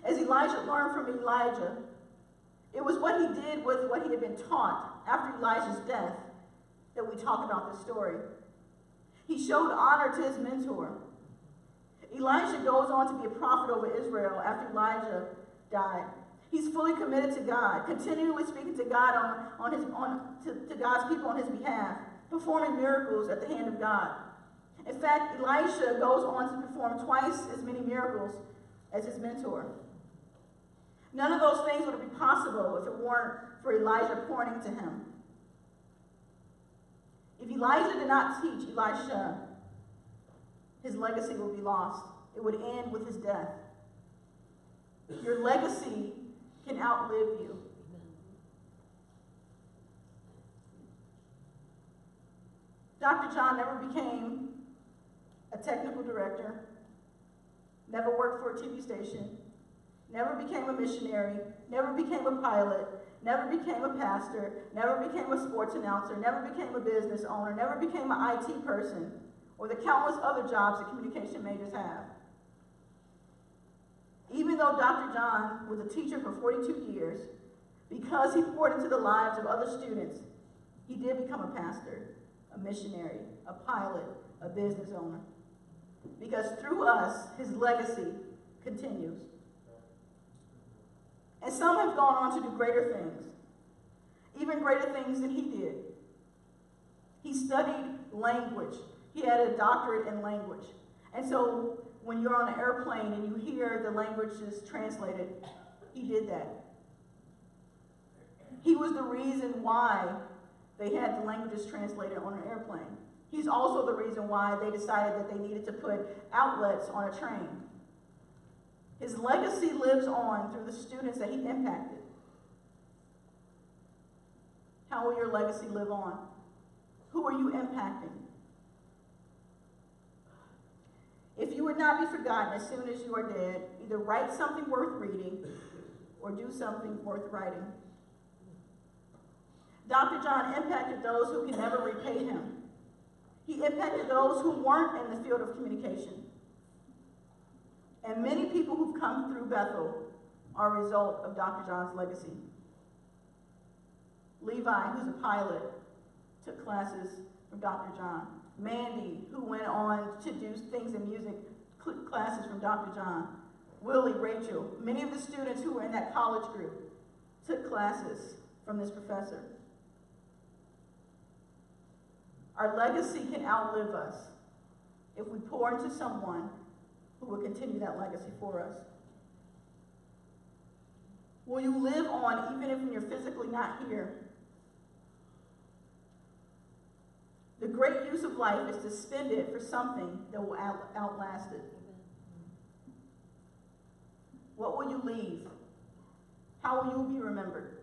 As Elijah learned from Elijah, it was what he did with what he had been taught after Elijah's death that we talk about this story. He showed honor to his mentor. Elijah goes on to be a prophet over Israel after Elijah died. He's fully committed to God, continually speaking to God to God's people on his behalf, performing miracles at the hand of God. In fact, Elisha goes on to perform twice as many miracles as his mentor. None of those things would be possible if it weren't for Elijah pouring into him. If Elijah did not teach Elisha, his legacy will be lost. It would end with his death. Your legacy can outlive you. Dr. John never became a technical director, never worked for a TV station, never became a missionary, never became a pilot, never became a pastor, never became a sports announcer, never became a business owner, never became an IT person, or the countless other jobs that communication majors have. Even though Dr. John was a teacher for 42 years, because he poured into the lives of other students, he did become a pastor, a missionary, a pilot, a business owner. Because through us, his legacy continues. And some have gone on to do greater things, even greater things than he did. He studied language. He had a doctorate in language. And so when you're on an airplane and you hear the languages translated, he did that. He was the reason why they had the languages translated on an airplane. He's also the reason why they decided that they needed to put outlets on a train. His legacy lives on through the students that he impacted. How will your legacy live on? Who are you impacting? If you would not be forgotten as soon as you are dead, either write something worth reading or do something worth writing. Dr. John impacted those who can never repay him. He impacted those who weren't in the field of communication. And many people who've come through Bethel are a result of Dr. John's legacy. Levi, who's a pilot, took classes from Dr. John. Mandy, who went on to do things in music, classes from Dr. John. Willie, Rachel, many of the students who were in that college group took classes from this professor. Our legacy can outlive us if we pour into someone who will continue that legacy for us. Will you live on even if you're physically not here? The great use of life is to spend it for something that will outlast it. What will you leave? How will you be remembered?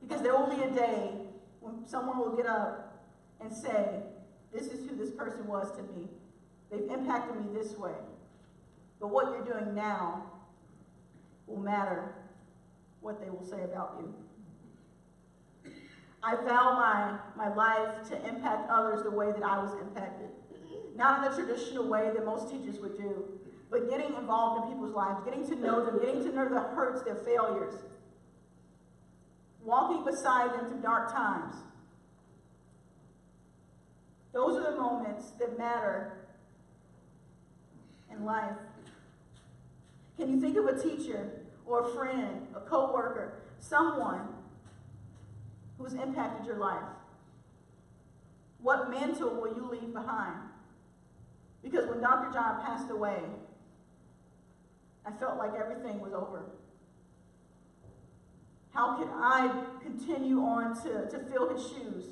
Because there will be a day when someone will get up and say, this is who this person was to me. They've impacted me this way. But what you're doing now will matter what they will say about you. I vow my life to impact others the way that I was impacted. Not in the traditional way that most teachers would do, but getting involved in people's lives, getting to know them, getting to know their hurts, their failures, walking beside them through dark times. Those are the moments that matter in life. Can you think of a teacher or a friend, a co-worker, someone who's impacted your life? What mantle will you leave behind? Because when Dr. John passed away, I felt like everything was over. How could I continue on to fill his shoes?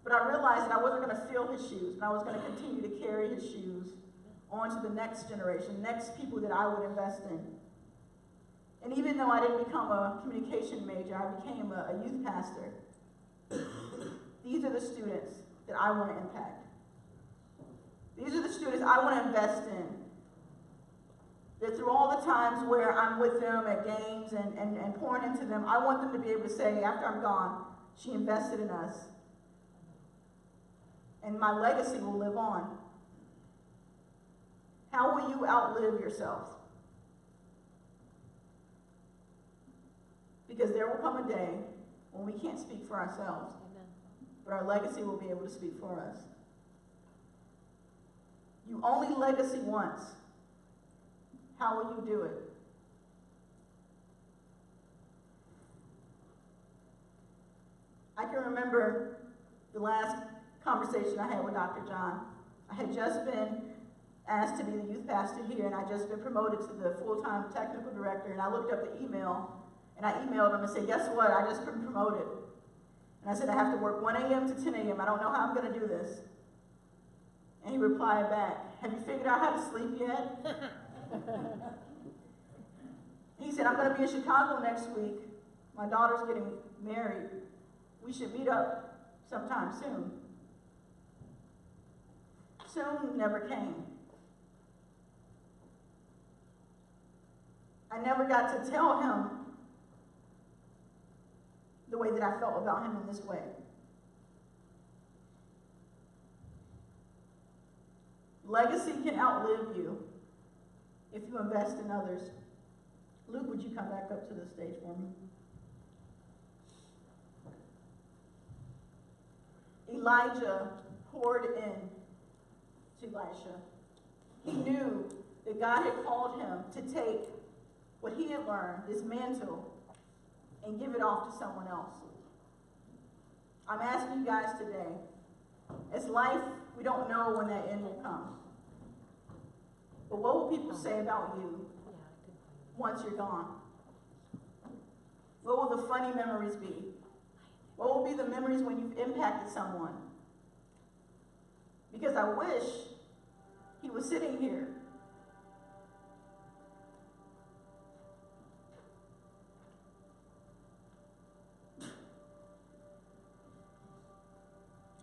But I realized that I wasn't going to fill his shoes, but I was going to continue to carry his shoes on to the next generation, next people that I would invest in. And even though I didn't become a communication major, I became a youth pastor. These are the students that I want to impact. These are the students I want to invest in. That through all the times where I'm with them at games and pouring into them, I want them to be able to say, after I'm gone, she invested in us. And my legacy will live on. How will you outlive yourself? Because there will come a day when we can't speak for ourselves, but our legacy will be able to speak for us. You only legacy once. How will you do it? I can remember the last conversation I had with Dr. John. I had just been asked to be the youth pastor here, and I'd just been promoted to the full-time technical director, and I looked up the email, and I emailed him and said, guess what, I just been promoted. And I said, I have to work 1 a.m. to 10 a.m. I don't know how I'm going to do this. And he replied back, have you figured out how to sleep yet? He said, I'm going to be in Chicago next week. My daughter's getting married. We should meet up sometime soon. Soon never came. I never got to tell him the way that I felt about him in this way. Legacy can outlive you if you invest in others. Luke, would you come back up to the stage for me? Elijah poured in to Elisha. He knew that God had called him to take what he had learned, this mantle, and give it off to someone else. I'm asking you guys today, as life, we don't know when that end will come. But what will people say about you once you're gone? What will the funny memories be? What will be the memories when you've impacted someone? Because I wish he was sitting here.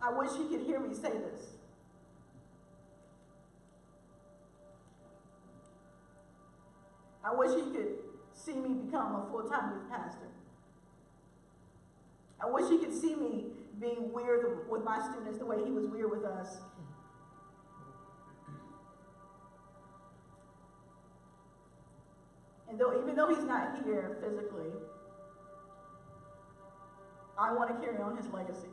I wish he could hear me say this. I wish he could see me become a full-time youth pastor. I wish he could see me being weird with my students the way he was weird with us. And even though he's not here physically, I want to carry on his legacy.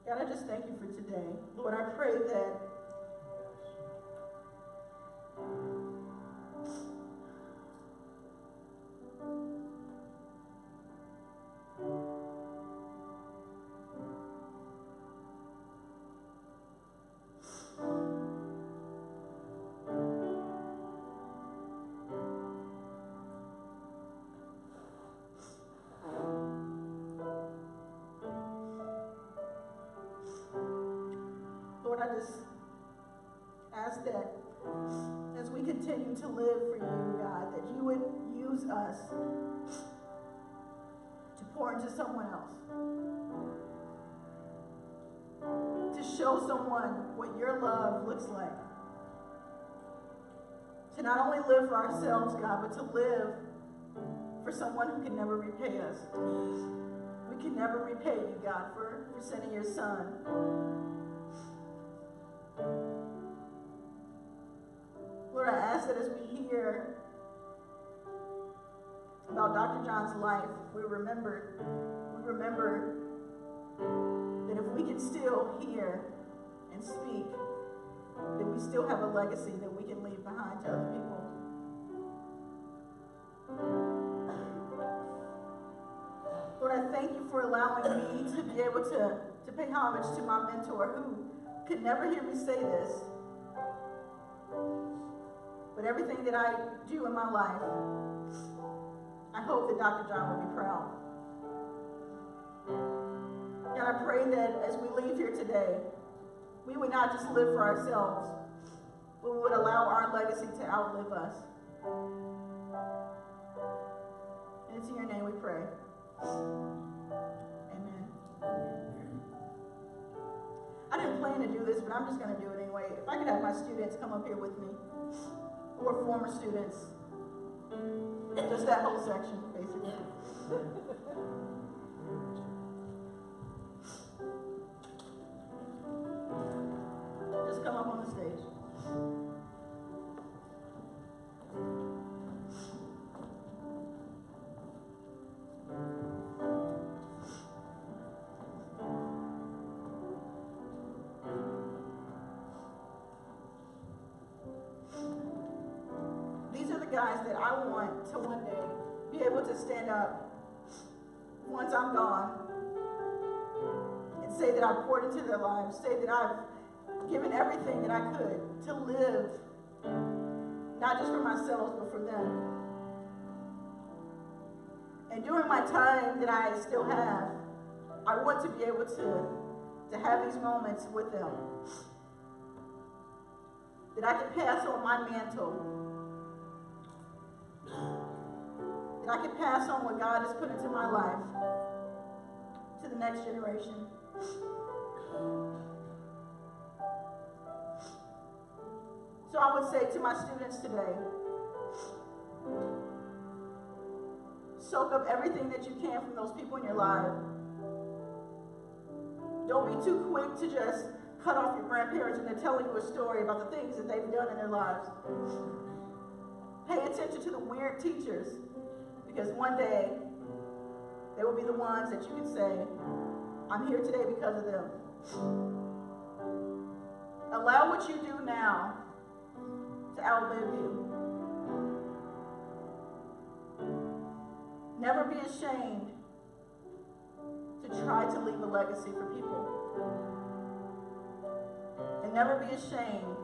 God, I just thank you for today. Lord, I pray that I just ask that as we continue to live for you, God, that you would use us to pour into someone else, to show someone what your love looks like, to not only live for ourselves, God, but to live for someone who can never repay us. We can never repay you, God, for sending your son. Lord, I ask that as we hear about Dr. John's life, we remember that if we can still hear and speak, that we still have a legacy that we can leave behind to other people. Lord, I thank you for allowing me to be able to pay homage to my mentor who could never hear me say this. But everything that I do in my life, I hope that Dr. John will be proud. God, I pray that as we leave here today, we would not just live for ourselves, but we would allow our legacy to outlive us. And it's in your name we pray. Amen. I didn't plan to do this, but I'm just going to do it anyway. If I could have my students come up here with me, or former students, just that whole section, basically. Just come up on the stage. Guys that I want to one day be able to stand up once I'm gone and say that I've poured into their lives, say that I've given everything that I could to live, not just for myself, but for them. And during my time that I still have, I want to be able to to have these moments with them. That I can pass on my mantle. That I can pass on what God has put into my life to the next generation. So I would say to my students today, soak up everything that you can from those people in your life. Don't be too quick to just cut off your grandparents when they're telling you a story about the things that they've done in their lives. Pay attention to the weird teachers, because one day they will be the ones that you can say, I'm here today because of them. Allow what you do now to outlive you. Never be ashamed to try to leave a legacy for people. And never be ashamed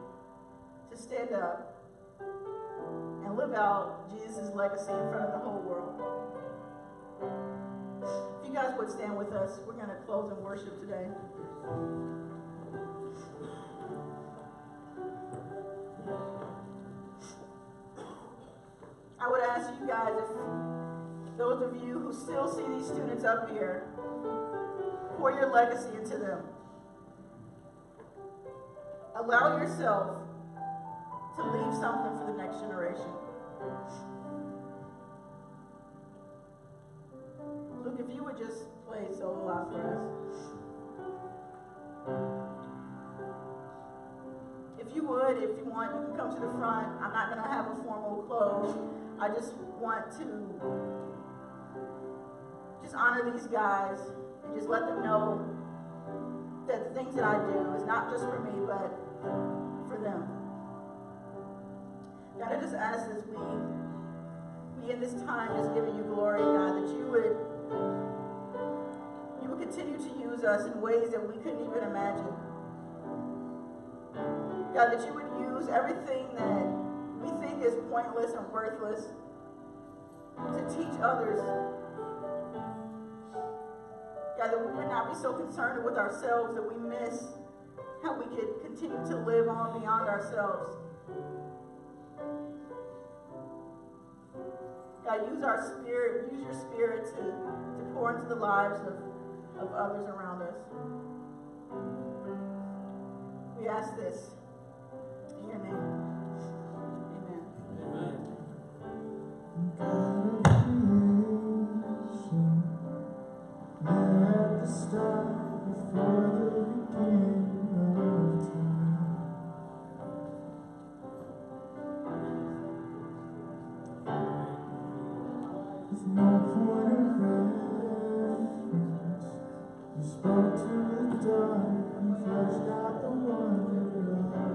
to stand up and live out Jesus' legacy in front of the whole world. If you guys would stand with us, we're going to close in worship today. I would ask you guys, if those of you who still see these students up here, pour your legacy into them. Allow yourself to leave something for the next generation. Look, if you would just play solo out for us. If you would, if you want, you can come to the front. I'm not going to have a formal close. I just want to just honor these guys and just let them know that the things that I do is not just for me, but for them. God, I just ask as we in this time just giving you glory, God, that you would continue to use us in ways that we couldn't even imagine. God, that you would use everything that we think is pointless and worthless to teach others. God, that we would not be so concerned with ourselves that we miss how we could continue to live on beyond ourselves. God, use our spirit, use your spirit to pour into the lives of others around us. We ask this in your name. Amen. Amen. There at the start, before the beginning of time. With no point of reference, you spoke to the dark and fleshed out the wonder of God.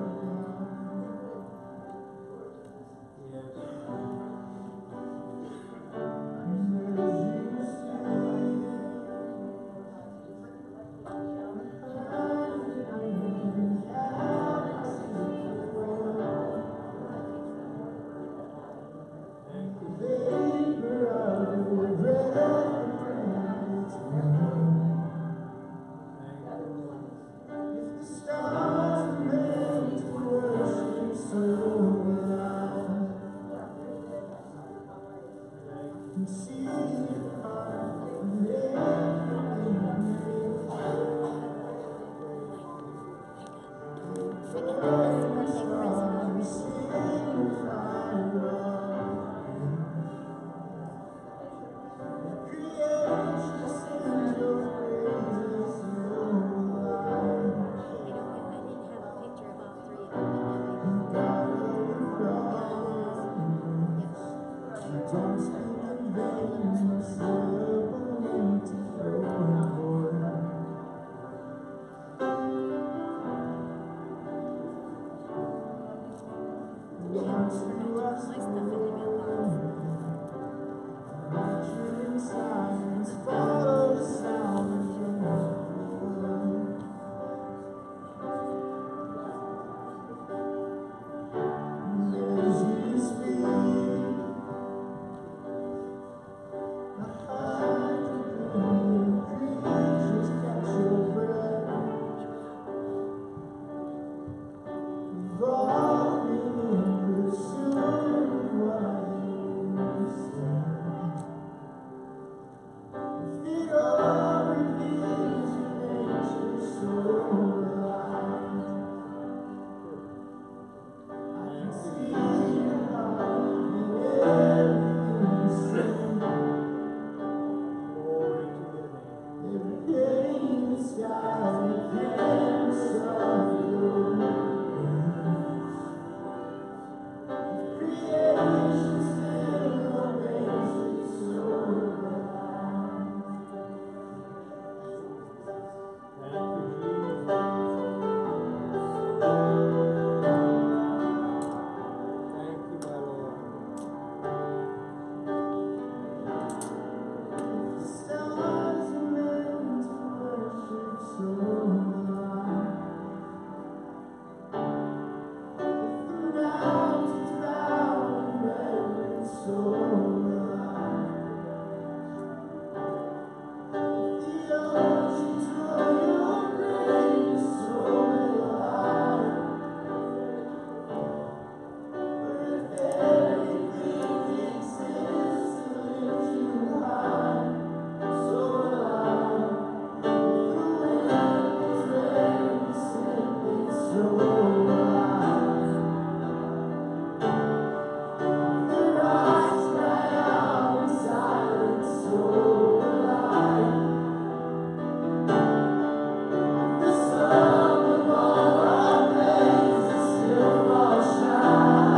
falling in pursuit of what you stand. If it all reveals your nature so alive, I can see your heart in everything you say. Glory to your name. Every day in the sky, the canvas of your grace. Creation still obeys you so alive. Thank you, Jesus. Thank you, my Lord. The stars are meant to worship so alive. The mountains bow in reverence so alive. The oceans roar your praise so alive. For if everything exists to lift you high, so alive. The wind is very simply so alive. The rocks cry out in silence so alive. The sum of all our praises still falls shine.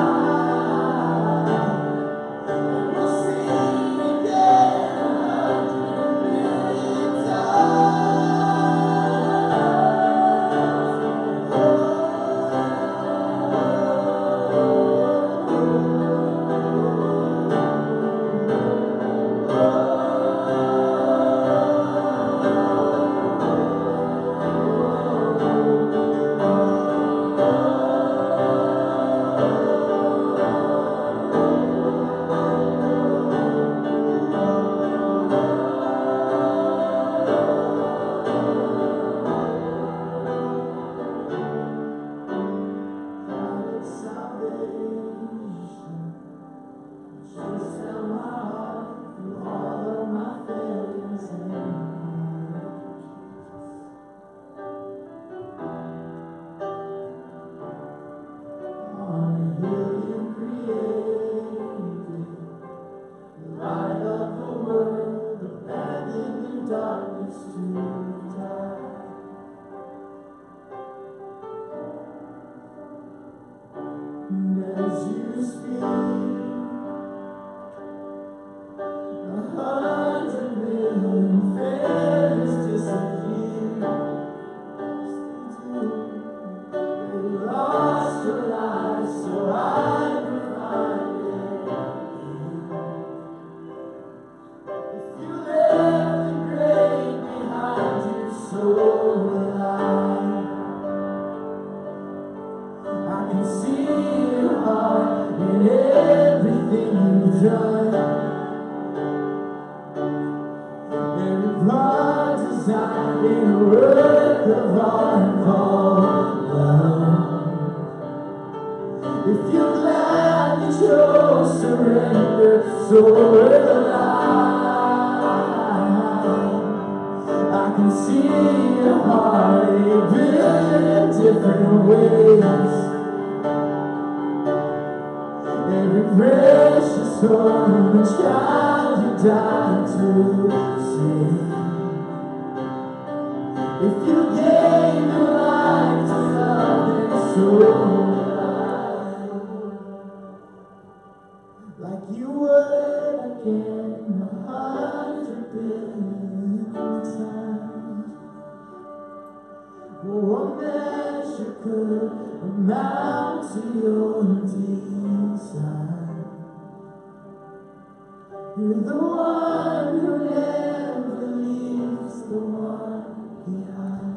And we'll sing again 100 million times. Salvation, chase down my heart through all of my failures and on a hill you created, the light of the world, abandoned in darkness to die. And as you speak, 100 million failures disappear. They lost your life, so I could find it. If you left the grave behind you so alive, I can see your heart in everything you've done. Every part designed in a work of art called love. If you're glad that your surrender so alive, I can see your heart in a billion different ways. Every precious soul, a child you died to save. If you gave your life to love and so alive, like you would again 100 billion times. What measure could amount to your desire? You're the one who never leaves the one behind.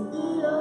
the